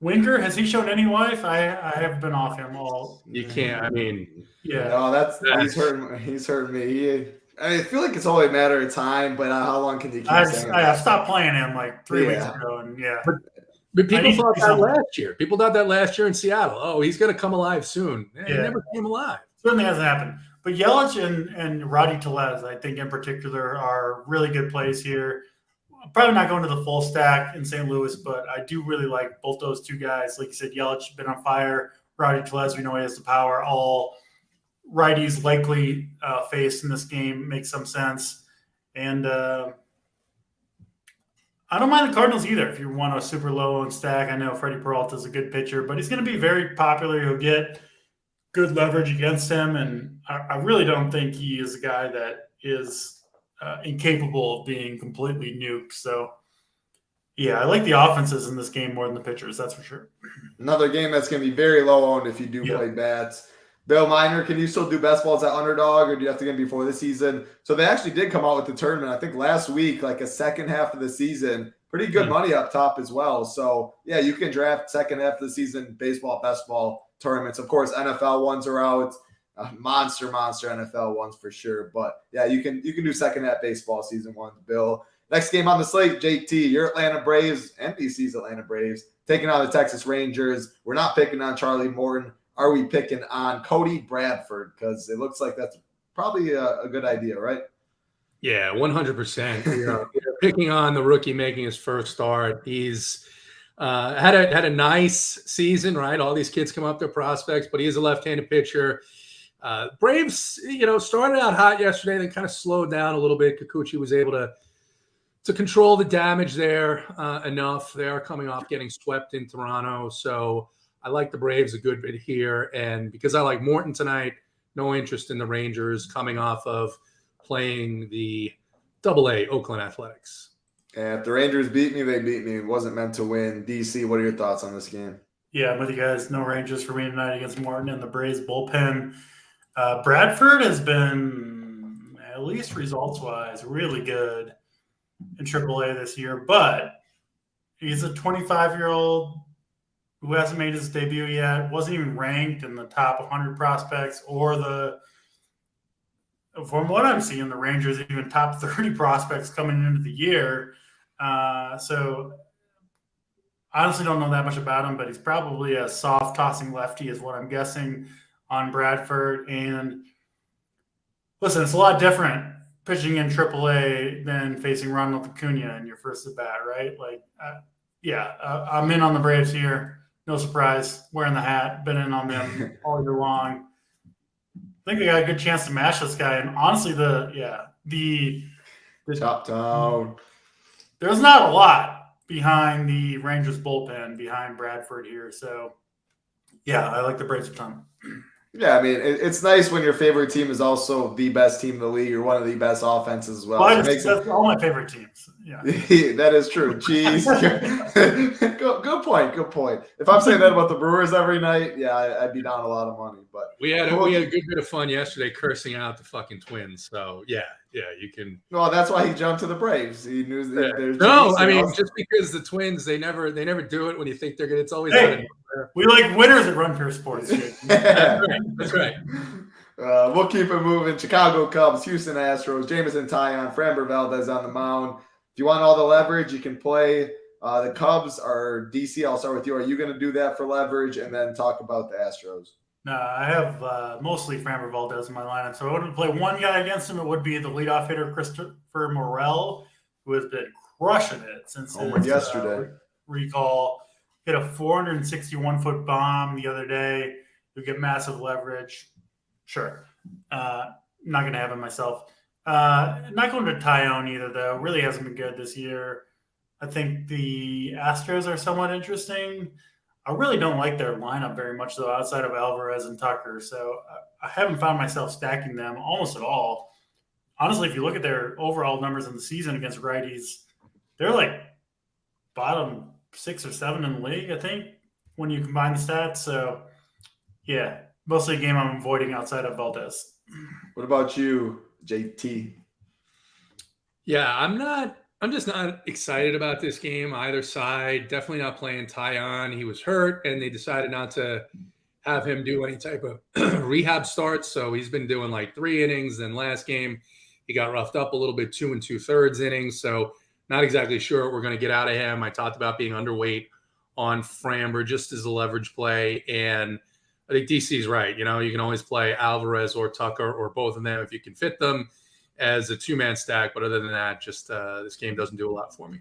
Winker, has he shown any life? I have been off him all. You can't. I mean, yeah. No, he's hurting me. I feel like it's only a matter of time, but how long can you keep saying I stopped playing him like 3 weeks ago, and But people thought that last year. People thought that last year in Seattle. Oh, he's going to come alive soon. He never came alive. Certainly hasn't happened. But Yelich and Roddy Tellez, I think in particular, are really good plays here. I'm probably not going to the full stack in St. Louis, but I do really like both those two guys. Like you said, Yelich been on fire. Roddy Tellez, we know he has the power. All righties likely faced in this game makes some sense. And I don't mind the Cardinals either if you want a super low-owned stack. I know Freddie Peralta is a good pitcher, but he's going to be very popular. He'll get good leverage against him, and I really don't think he is a guy that is incapable of being completely nuked. So, yeah, I like the offenses in this game more than the pitchers, that's for sure. Another game that's going to be very low-owned if you do play bats. Bill Miner, can you still do best balls at underdog, or do you have to get before the season? So they actually did come out with the tournament, I think last week, like a second half of the season. Pretty good money up top as well. So, yeah, you can draft second half of the season baseball, best ball tournaments. Of course, NFL ones are out. Monster NFL ones for sure. But, yeah, you can do second half baseball season ones, Bill. Next game on the slate, JT, your Atlanta Braves, NBC's Atlanta Braves, taking on the Texas Rangers. We're not picking on Charlie Morton. Are we picking on Cody Bradford? Because it looks like that's probably a good idea, right? Yeah, 100%. We're picking on the rookie making his first start. He's had a nice season, right? All these kids come up, they're prospects, but he is a left-handed pitcher. Braves, started out hot yesterday, then kind of slowed down a little bit. Kikuchi was able to control the damage there enough. They are coming off getting swept in Toronto, so I like the Braves a good bit here. And because I like Morton tonight, no interest in the Rangers coming off of playing the AA Oakland Athletics. And if the Rangers beat me, they beat me. It wasn't meant to win. DC, what are your thoughts on this game? Yeah, I'm with you guys. No Rangers for me tonight against Morton and the Braves bullpen. Bradford has been, at least results-wise, really good in AAA this year. But he's a 25-year-old who hasn't made his debut yet, wasn't even ranked in the top 100 prospects from what I'm seeing, the Rangers even top 30 prospects coming into the year. So I honestly don't know that much about him, but he's probably a soft tossing lefty is what I'm guessing on Bradford. And listen, it's a lot different pitching in AAA than facing Ronald Acuna in your first at bat, right? Like, I'm in on the Braves here. No surprise, wearing the hat, been in on them all year long. I think they got a good chance to match this guy. And honestly, the top down. There's not a lot behind the Rangers bullpen behind Bradford here. So, yeah, I like the Braves a ton. Yeah, I mean, it's nice when your favorite team is also the best team in the league or one of the best offenses as well. That's all my favorite teams. Yeah. That is true. Jeez. Good point. Good point. If I'm saying that about the Brewers every night, yeah, I'd be down a lot of money. But we had a good bit of fun yesterday cursing out the fucking Twins. So yeah, you can. Well, that's why he jumped to the Braves. He knew there's no. I mean, just because the Twins, they never do it when you think they're good. It's always we like winners at Run Pure Sports. That's right. We'll keep it moving. Chicago Cubs, Houston Astros, Jameson Taillon, Framber Valdez on the mound. If you want all the leverage, you can play the Cubs or DC. I'll start with you. Are you going to do that for leverage and then talk about the Astros? No, I have mostly Framber Valdez in my lineup. So I wouldn't play one guy against him. It would be the leadoff hitter, Christopher Morel, who has been crushing it since his yesterday recall. Hit a 461-foot bomb the other day. You get massive leverage. Sure. Not going to have him myself. Not going to Taillon either, though. Really hasn't been good this year. I think the Astros are somewhat interesting. I really don't like their lineup very much, though, outside of Alvarez and Tucker. So I haven't found myself stacking them almost at all. Honestly, if you look at their overall numbers in the season against righties, they're like bottom 6 or 7 in the league, I think, when you combine the stats. So, yeah, mostly a game I'm avoiding outside of Valdez. What about you, JT? Yeah, I'm just not excited about this game either side. Definitely not playing Taillon. He was hurt, and they decided not to have him do any type of rehab starts. So he's been doing like 3 innings. Then last game, he got roughed up a little bit, 2 2/3 innings. So not exactly sure what we're going to get out of him. I talked about being underweight on Framber just as a leverage play. And I think DC's right. You can always play Alvarez or Tucker or both of them if you can fit them as a 2-man stack. But other than that, just this game doesn't do a lot for me.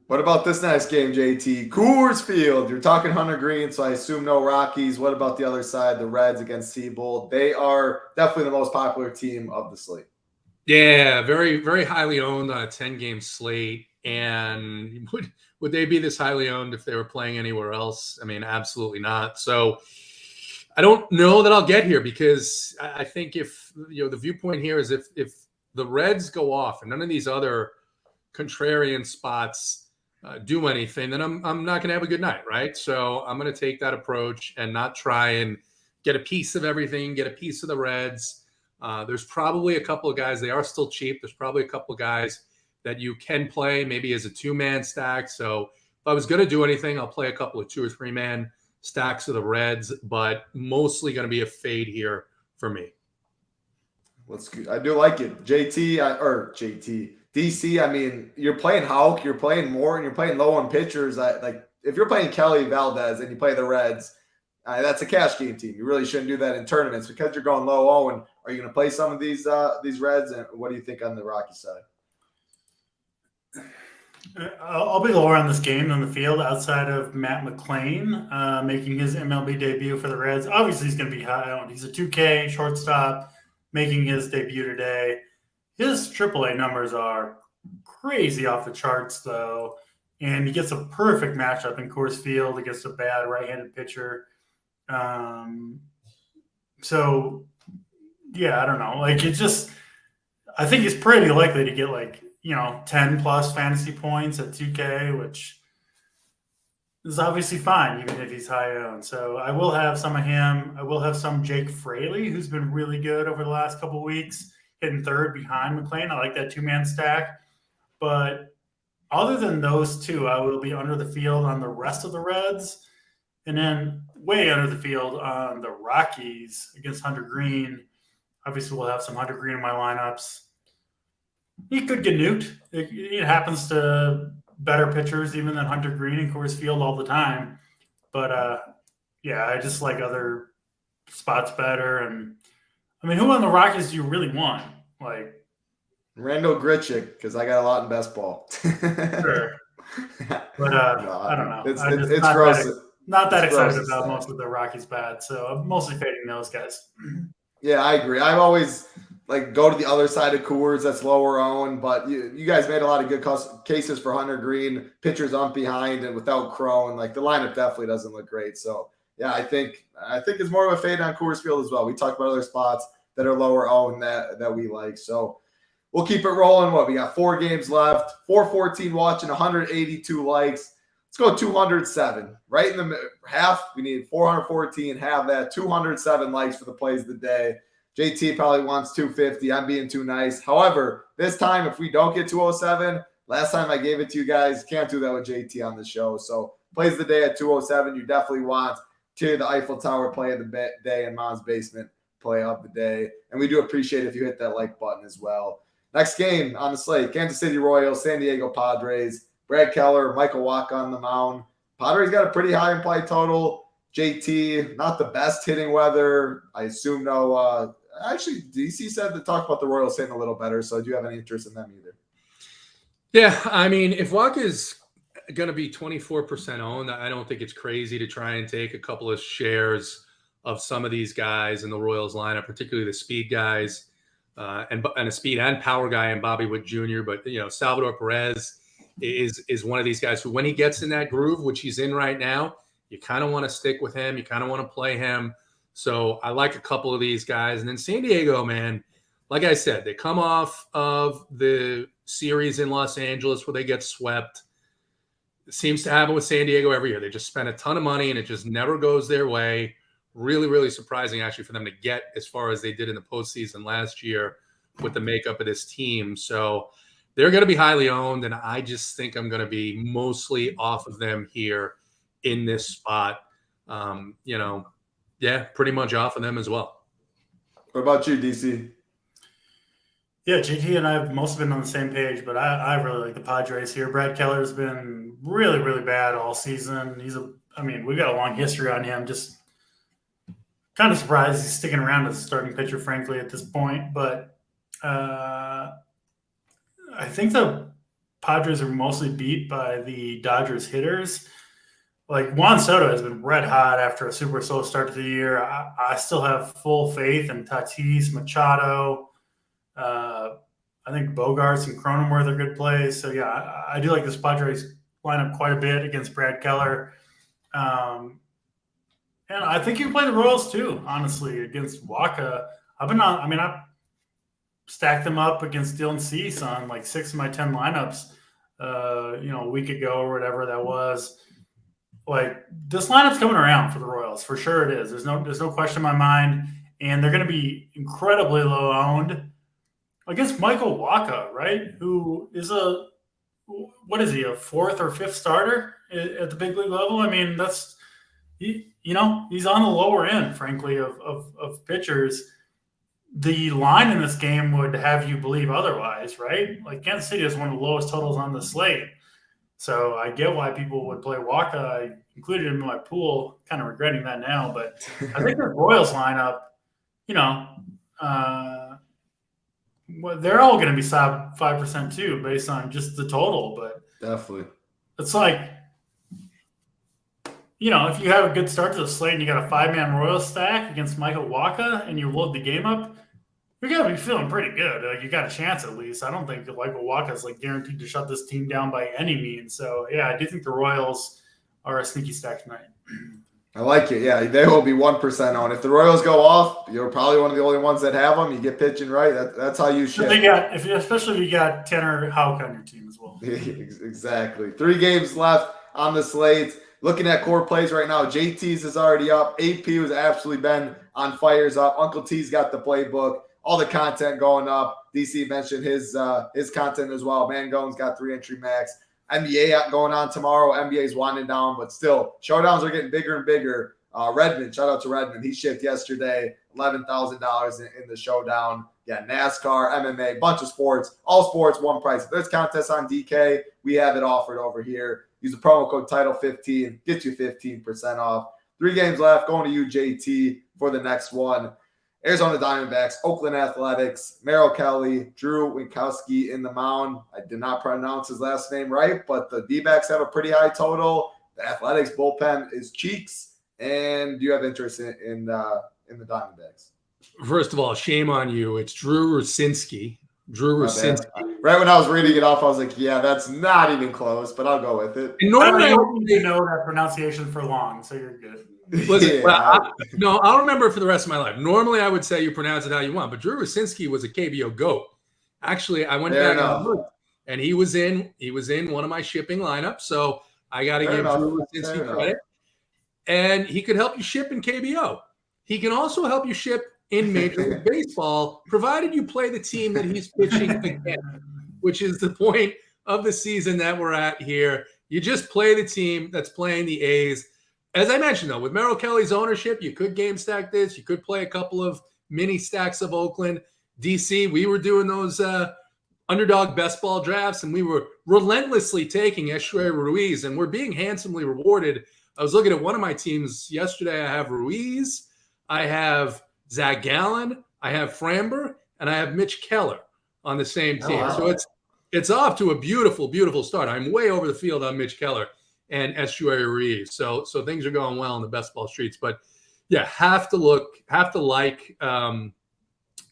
What about this next game, JT? Coors Field. You're talking Hunter Green, so I assume no Rockies. What about the other side, the Reds against Seabold? They are definitely the most popular team of the slate. Yeah, very, very highly owned on a 10-game slate. And would they be this highly owned if they were playing anywhere else? I mean, absolutely not. So I don't know that I'll get here because I think if the viewpoint here is if the Reds go off and none of these other contrarian spots do anything, then I'm not going to have a good night, right? So I'm going to take that approach and not try and get a piece of everything, get a piece of the Reds. There's probably a couple of guys, they are still cheap. There's probably a couple of guys that you can play maybe as a 2-man stack. So if I was going to do anything, I'll play a couple of 2 or 3-man stacks of the Reds, but mostly going to be a fade here for me. Let's good. I do like it. DC, I mean, you're playing Houck, you're playing Moore, and you're playing low on pitchers. If you're playing Kelly Valdez and you play the Reds, that's a cash game team. You really shouldn't do that in tournaments because you're going low. Owen, are you going to play some of these Reds? And what do you think on the Rocky side? I'll be lower on this game than the field outside of Matt McClain making his MLB debut for the Reds. Obviously, he's going to be high owned. He's a 2K shortstop making his debut today. His AAA numbers are crazy off the charts, though, and he gets a perfect matchup in Coors Field against a bad right-handed pitcher. So, yeah, I don't know. I think he's pretty likely to get 10 plus fantasy points at 2K, which is obviously fine, even if he's high owned. So I will have some of him. I will have some Jake Fraley, who's been really good over the last couple of weeks, hitting third behind McClain. I like that 2-man stack. But other than those two, I will be under the field on the rest of the Reds. And then way under the field on the Rockies against Hunter Green. Obviously, we'll have some Hunter Green in my lineups. He could get nuked. It happens to better pitchers even than Hunter Green in Coors Field all the time. But, I just like other spots better. And, I mean, who on the Rockies do you really want? Randall Grichuk, because I got a lot in best ball. Sure. But I don't know. It's gross. Not that excited about most of the Rockies bad. So I'm mostly fading those guys. Yeah, I agree. I've always go to the other side of Coors that's lower owned, but you guys made a lot of good cases for Hunter Green, pitchers on behind and without Crone. The lineup definitely doesn't look great. So yeah, I think it's more of a fade on Coors Field as well. We talked about other spots that are lower owned that we like. So we'll keep it rolling. We got 4 games left, 414 watching, 182 likes. Let's go 207. Right in the half, we need 414, have that. 207 likes for the plays of the day. JT probably wants 250. I'm being too nice. However, this time, if we don't get 207, last time I gave it to you guys, can't do that with JT on the show. So plays of the day at 207. You definitely want to the Eiffel Tower play of the day and Mom's Basement play of the day. And we do appreciate if you hit that like button as well. Next game on the slate, Kansas City Royals, San Diego Padres. Brad Keller, Michael Wacha on the mound. Padres got a pretty high implied total. JT, not the best hitting weather. I assume no. Actually, DC said to talk about the Royals hitting a little better, so do you have any interest in them either? Yeah, I mean, if Wacha is going to be 24% owned, I don't think it's crazy to try and take a couple of shares of some of these guys in the Royals lineup, particularly the speed guys and a speed and power guy and Bobby Witt Jr. But, Salvador Perez is one of these guys who, when he gets in that groove, which he's in right now, you kind of want to stick with him. You kind of want to play him. So I like a couple of these guys. And then San Diego, man, like I said, they come off of the series in Los Angeles where they get swept. It seems to happen with San Diego every year. They just spend a ton of money and it just never goes their way. Really, really surprising actually for them to get as far as they did in the postseason last year with the makeup of this team. So they're going to be highly owned, and I just think I'm going to be mostly off of them here in this spot. Pretty much off of them as well. What about you, DC? Yeah, JT and I have mostly been on the same page, but I really like the Padres here. Brad Keller's been really, really bad all season. We got a long history on him. Just kind of surprised he's sticking around as a starting pitcher, frankly, at this point. But I think the Padres are mostly beat by the Dodgers hitters. Like Juan Soto has been red hot after a super slow start to the year. I still have full faith in Tatis, Machado. I think Bogarts and Cronenworth are good plays. So, yeah, I do like this Padres lineup quite a bit against Brad Keller. And I think you can play the Royals too, honestly, against Wacha. I've stacked them up against Dylan Cease on like 6 of my 10 lineups, a week ago or whatever that was. Like, this lineup's coming around for the Royals. For sure it is. There's no question in my mind. And they're going to be incredibly low owned against Michael Wacha, right? Who is a 4th or 5th starter at the big league level? I mean, he's on the lower end, frankly, of pitchers. The line in this game would have you believe otherwise, right? Like, Kansas City is one of the lowest totals on the slate. So I get why people would play Wacha. I included him in my pool, kind of regretting that now. But I think the Royals lineup, they're all going to be sub 5% too, based on just the total. But definitely, it's like, if you have a good start to the slate and you got a 5-man Royals stack against Michael Wacha and you load the game up, you're going to be feeling pretty good. Like, you got a chance at least. I don't think that Michael Wacha is like guaranteed to shut this team down by any means. So, yeah, I do think the Royals are a sneaky stack tonight. I like it. Yeah, they will be 1% on. If the Royals go off, you're probably one of the only ones that have them. You get pitching right. That's how you should. Especially if you got Tanner Houck on your team as well. Exactly. 3 games left on the slate. Looking at core plays right now, JT's is already up. AP has absolutely been on fires up. Uncle T's got the playbook. All the content going up. DC mentioned his content as well. Mangone's got 3 entry max. NBA going on tomorrow. NBA's winding down, but still, showdowns are getting bigger and bigger. Redmond, shout out to Redmond. He shipped yesterday $11,000 in the showdown. Yeah, NASCAR, MMA, bunch of sports. All sports, one price. If there's contests on DK, we have it offered over here. Use the promo code TITLE15. Get you 15% off. 3 games left. Going to you, JT, for the next one. Arizona Diamondbacks, Oakland Athletics, Merrill Kelly, Drew Winkowski in the mound. I did not pronounce his last name right, but the D-backs have a pretty high total. The Athletics bullpen is cheeks. And do you have interest in the Diamondbacks? First of all, shame on you. It's Drew Rucinski. Right when I was reading it off, I was like, yeah, that's not even close, but I'll go with it. And normally I don't need to know that pronunciation for long, so you're good. Listen, I'll remember it for the rest of my life. Normally, I would say you pronounce it how you want, but Drew Rucinski was a KBO GOAT Actually, I went Fair back enough. and looked, and he was in one of my shipping lineups. So I got to give Drew Rucinski credit. And he could help you ship in KBO. He can also help you ship in Major League Baseball, provided you play the team that he's pitching against, which is the point of the season that we're at here. You just play the team that's playing the A's. As I mentioned, though, with Merrill Kelly's ownership, you could game stack this. You could play a couple of mini stacks of Oakland. DC, we were doing those underdog best ball drafts, and we were relentlessly taking Estrella Ruiz, and we're being handsomely rewarded. I was looking at one of my teams yesterday. I have Ruiz, I have Zach Gallen, I have Framber, and I have Mitch Keller on the same team. Wow. So it's off to a beautiful, beautiful start. I'm way over the field on Mitch Keller and Estrella Ruiz. So things are going well in the best ball streets. But yeah, have to like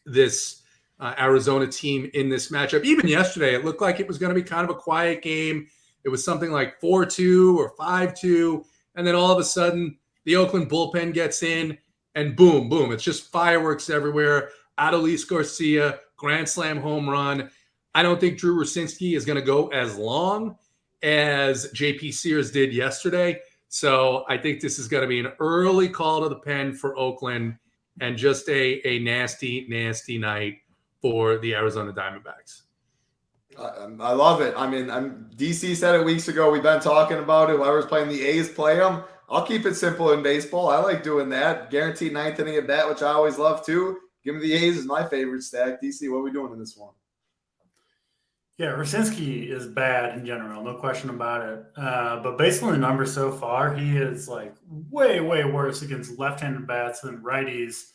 this Arizona team in this matchup. Even yesterday, it looked like it was going to be kind of a quiet game. It was something like 4-2 or 5-2. And then all of a sudden, the Oakland bullpen gets in, and boom, boom. It's just fireworks everywhere. Adolis Garcia, grand slam home run. I don't think Drew Rucinski is going to go as long as JP Sears did yesterday. So I think this is going to be an early call to the pen for Oakland and just a nasty, nasty night for the Arizona Diamondbacks. I love it. I mean, DC said it weeks ago. We've been talking about it. Whoever's playing the A's, play them. I'll keep it simple in baseball. I like doing that. Guaranteed ninth inning at bat, which I always love too. Give me the A's is my favorite stack. DC, what are we doing in this one? Yeah, Rucinski is bad in general, no question about it. But based on the numbers so far, he is like way, way worse against left-handed bats than righties.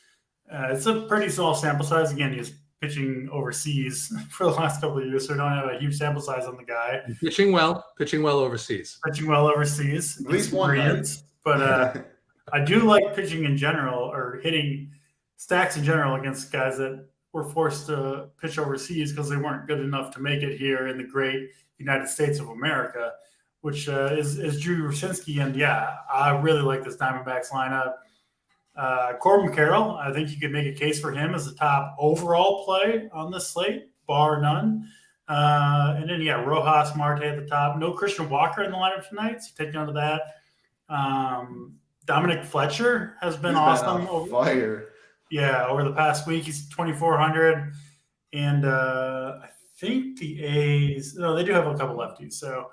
It's a pretty small sample size. Again, he's pitching overseas for the last couple of years, so we don't have a huge sample size on the guy. Pitching well overseas. Pitching well overseas. At least one night. But I do like pitching in general, or hitting stacks in general against guys that were forced to pitch overseas because they weren't good enough to make it here in the great United States of America, which is Drew Rucinski. And yeah, I really like this Diamondbacks lineup. Corbin Carroll, I think you could make a case for him as the top overall play on this slate, bar none. And then, yeah, Rojas, Marte at the top. No Christian Walker in the lineup tonight, so take note of that. Dominic Fletcher has been awesome. Fire. Yeah, over the past week, he's 2,400. And I think the A's, no, they do have a couple lefties. So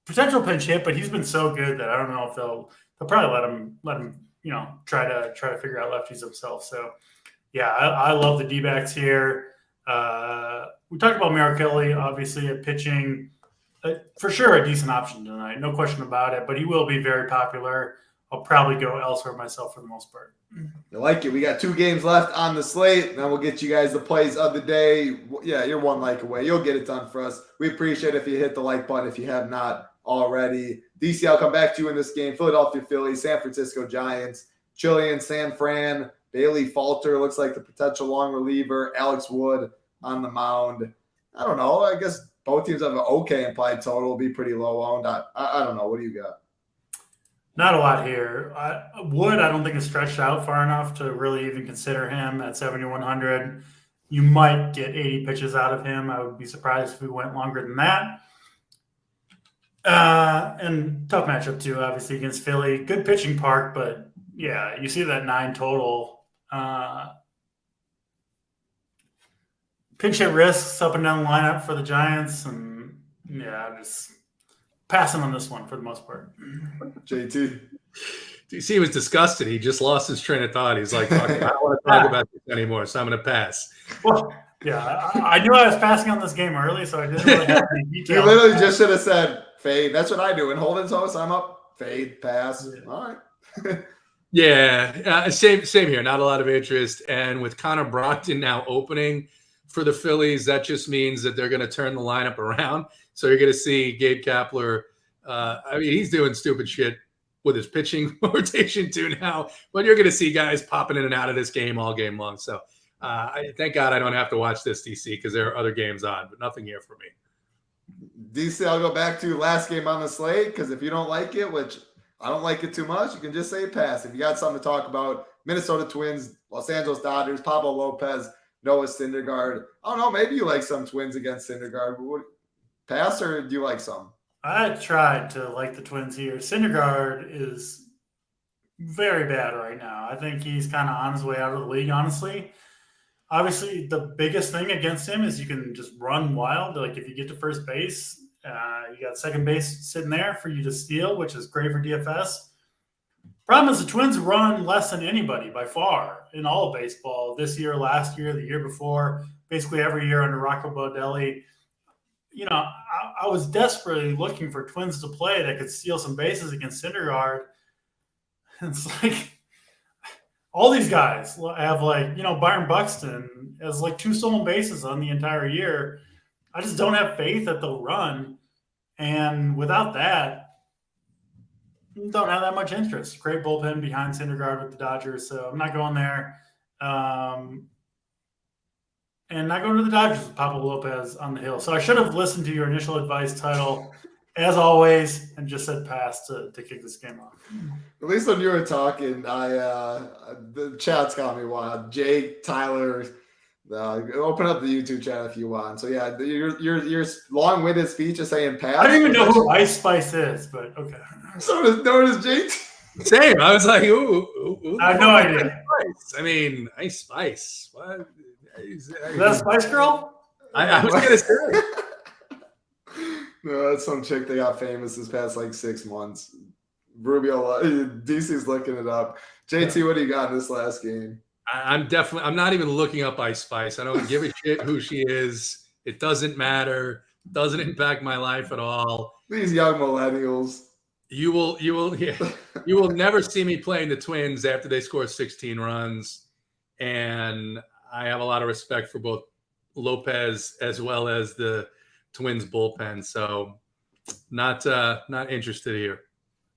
potential pinch hit, but he's been so good that I don't know if they'll probably let him try to figure out lefties themselves. So, yeah, I love the D-backs here. We talked about Merrill Kelly, obviously, at pitching. For sure a decent option tonight, no question about it, but he will be very popular. I'll probably go elsewhere myself for the most part. I like it. We got 2 games left on the slate, and then we'll get you guys the plays of the day. Yeah, you're 1 like away. You'll get it done for us. We appreciate it if you hit the like button if you have not already. DC, I'll come back to you in this game. Philadelphia Phillies, San Francisco Giants, Chilean, San Fran, Bailey Falter looks like the potential long reliever, Alex Wood on the mound. I don't know. I guess both teams have an okay implied total. Will be pretty low owned. I don't know. What do you got? Not a lot here. Wood, I don't think is stretched out far enough to really even consider him at 7,100. You might get 80 pitches out of him. I would be surprised if we went longer than that. And tough matchup too, obviously, against Philly. Good pitching park, but yeah, you see that 9 total. Pinch hit risks up and down the lineup for the Giants, and yeah, just passing on this one for the most part. JT. DC was disgusted. He just lost his train of thought. He's like, I don't want to talk about this anymore, so I'm going to pass. Well, yeah, I knew I was passing on this game early, so I didn't really have any details. You literally just should have said fade. That's what I do. When Holden's host, I'm up, fade, pass. Yeah. All right. Yeah, same here. Not a lot of interest. And with Connor Brockton now opening for the Phillies, that just means that they're going to turn the lineup around. So you're going to see Gabe Kapler. He's doing stupid shit with his pitching rotation too now. But you're going to see guys popping in and out of this game all game long. So thank God I don't have to watch this, DC, because there are other games on, but nothing here for me. DC, I'll go back to last game on the slate, because if you don't like it, which I don't like it too much, you can just say pass. If you got something to talk about, Minnesota Twins, Los Angeles Dodgers, Pablo Lopez Noah Syndergaard. I don't know. Maybe you like some Twins against Syndergaard. Pass, or do you like some? I tried to like the Twins here. Syndergaard is very bad right now. I think he's kind of on his way out of the league, honestly. Obviously, the biggest thing against him is you can just run wild. Like if you get to first base, you got second base sitting there for you to steal, which is great for DFS. Problem is the Twins run less than anybody by far in all of baseball this year, last year, the year before, basically every year under Rocco Baldelli. You know, I was desperately looking for Twins to play that could steal some bases against Syndergaard. It's like all these guys have Byron Buxton has 2 stolen bases on the entire year. I just don't have faith that they'll run. And without that, don't have that much interest. Great bullpen behind Syndergaard with the Dodgers, so I'm not going there. And not going to the Dodgers with Pablo Lopez on the hill. So I should have listened to your initial advice title, as always, and just said pass to kick this game off. At least when you were talking, the chat's got me wild. Jake, Tyler, open up the YouTube chat if you want. So yeah, your long-winded speech is saying pass. I don't even know who Ice Spice is, but okay. So does Jake. Same. I was like, ooh I have no idea. I mean, Ice Spice. What? Is that a Spice Girl? I was gonna say. No, that's some chick that got famous this past 6 months. Rubio, DC's looking it up. JT, what do you got in this last game? I'm not even looking up Ice Spice. I don't give a shit who she is. It doesn't matter. Doesn't impact my life at all. These young millennials. You will never see me playing the Twins after they score 16 runs. And I have a lot of respect for both Lopez as well as the Twins bullpen. So not interested here.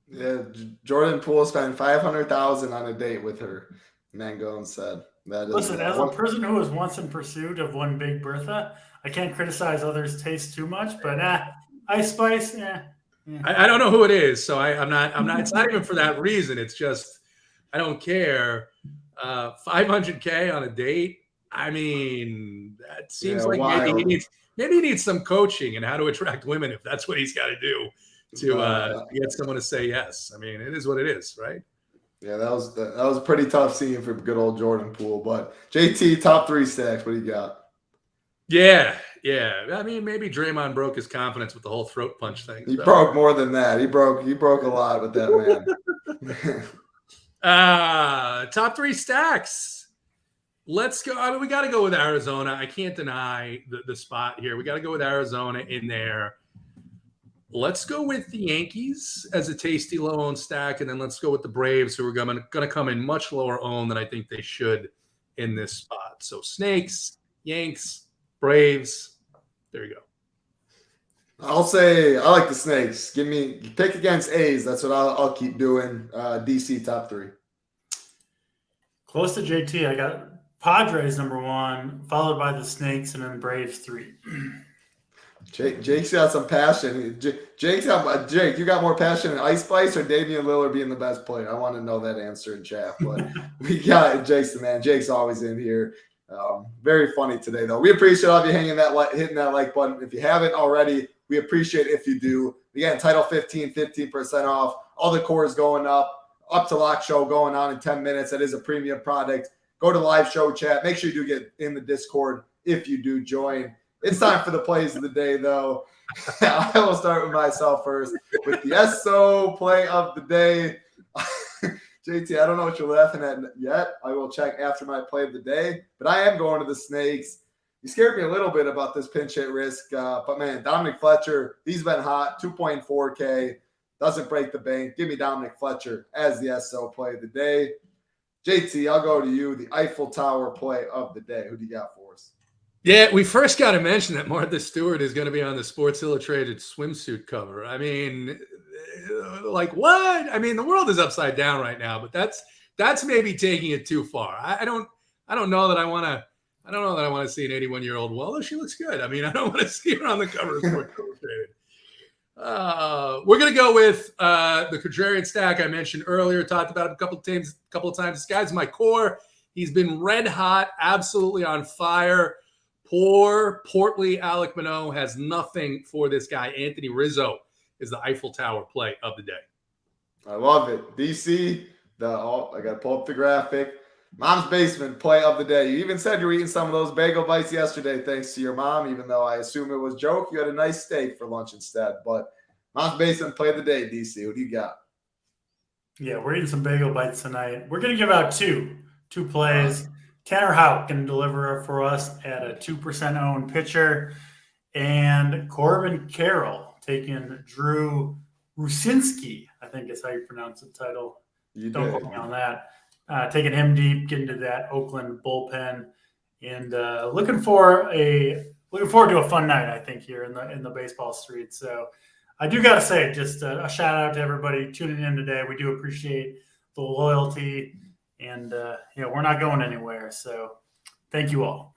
Yeah, Jordan Poole spent $500,000 on a date with her, Mangone said. Listen, as a person who was once in pursuit of one Big Bertha, I can't criticize others' taste too much, but Ice Spice, I don't know who it is, so I'm not. It's not even for that reason. It's just I don't care. $500K on a date. I mean, that seems like maybe he needs some coaching and how to attract women if that's what he's got to do to get someone to say yes. I mean, it is what it is, right? Yeah, that was a pretty tough scene for good old Jordan Poole. But JT, top 3 stacks. What do you got? Yeah. I mean, maybe Draymond broke his confidence with the whole throat punch thing. He broke more than that. He broke a lot with that man. Top 3 stacks. Let's go. I mean, we got to go with Arizona. I can't deny the spot here. We got to go with Arizona in there. Let's go with the Yankees as a tasty low-owned stack, and then let's go with the Braves, who are going to come in much lower owned than I think they should in this spot. So Snakes, Yanks, Braves. There you go. I'll say I like the Snakes. Give me pick against A's. That's what I'll keep doing. DC top 3. Close to JT. I got Padres number 1, followed by the Snakes, and then Braves 3. Jake's got some passion. Jake, you got more passion in Ice Spice or Damian Lillard being the best player? I want to know that answer in chat. But we got Jake's the man. Jake's always in here. Very funny today, though. We appreciate all of you hitting that like button. If you haven't already, we appreciate it if you do. Again, Title 15, 15% off. All the cores going up to lock show going on in 10 minutes. That is a premium product. Go to live show chat. Make sure you do get in the Discord if you do join. It's time for the plays of the day, though. I will start with myself first with the SO play of the day. JT, I don't know what you're laughing at yet. I will check after my play of the day, but I am going to the Snakes. You scared me a little bit about this pinch hit risk, but man, Dominic Fletcher, he's been hot, 2.4K, doesn't break the bank. Give me Dominic Fletcher as the SO play of the day. JT, I'll go to you, the Eiffel Tower play of the day. Who do you got for us? Yeah, we first got to mention that Martha Stewart is going to be on the Sports Illustrated swimsuit cover. I mean, what? I mean, the world is upside down right now, but that's maybe taking it too far. I don't know that I want to see an 81-year-old. Well, she looks good. I mean, I don't want to see her on the cover of Sports Illustrated. We're going to go with the contrarian stack I mentioned earlier, talked about it a couple of times. This guy's my core. He's been red hot, absolutely on fire. Poor, portly Alek Manoah has nothing for this guy. Anthony Rizzo is the Eiffel Tower play of the day. I love it. DC, I got to pull up the graphic. Mom's Basement play of the day. You even said you were eating some of those bagel bites yesterday thanks to your mom, even though I assume it was a joke. You had a nice steak for lunch instead. But Mom's Basement play of the day, DC. What do you got? Yeah, we're eating some bagel bites tonight. We're going to give out two plays. Tanner Houck can deliver for us at a 2% owned pitcher. And Corbin Carroll taking Drew Rucinski, I think is how you pronounce the title. Don't quote me on that. Taking him deep, getting to that Oakland bullpen, and looking forward to a fun night, I think, here in the baseball street. So I do got to say, just a shout out to everybody tuning in today. We do appreciate the loyalty, and we're not going anywhere. So thank you all.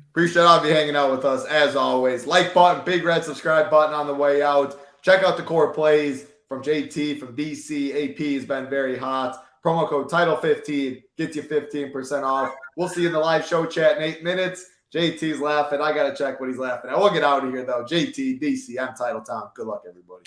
Appreciate all of you hanging out with us as always. Like button, big red subscribe button on the way out. Check out the core plays from JT, from DC. AP has been very hot. Promo code Title15 gets you 15% off. We'll see you in the live show chat in 8 minutes. JT's laughing. I got to check what he's laughing at. We'll get out of here, though. JT, DC, I'm Title Town. Good luck, everybody.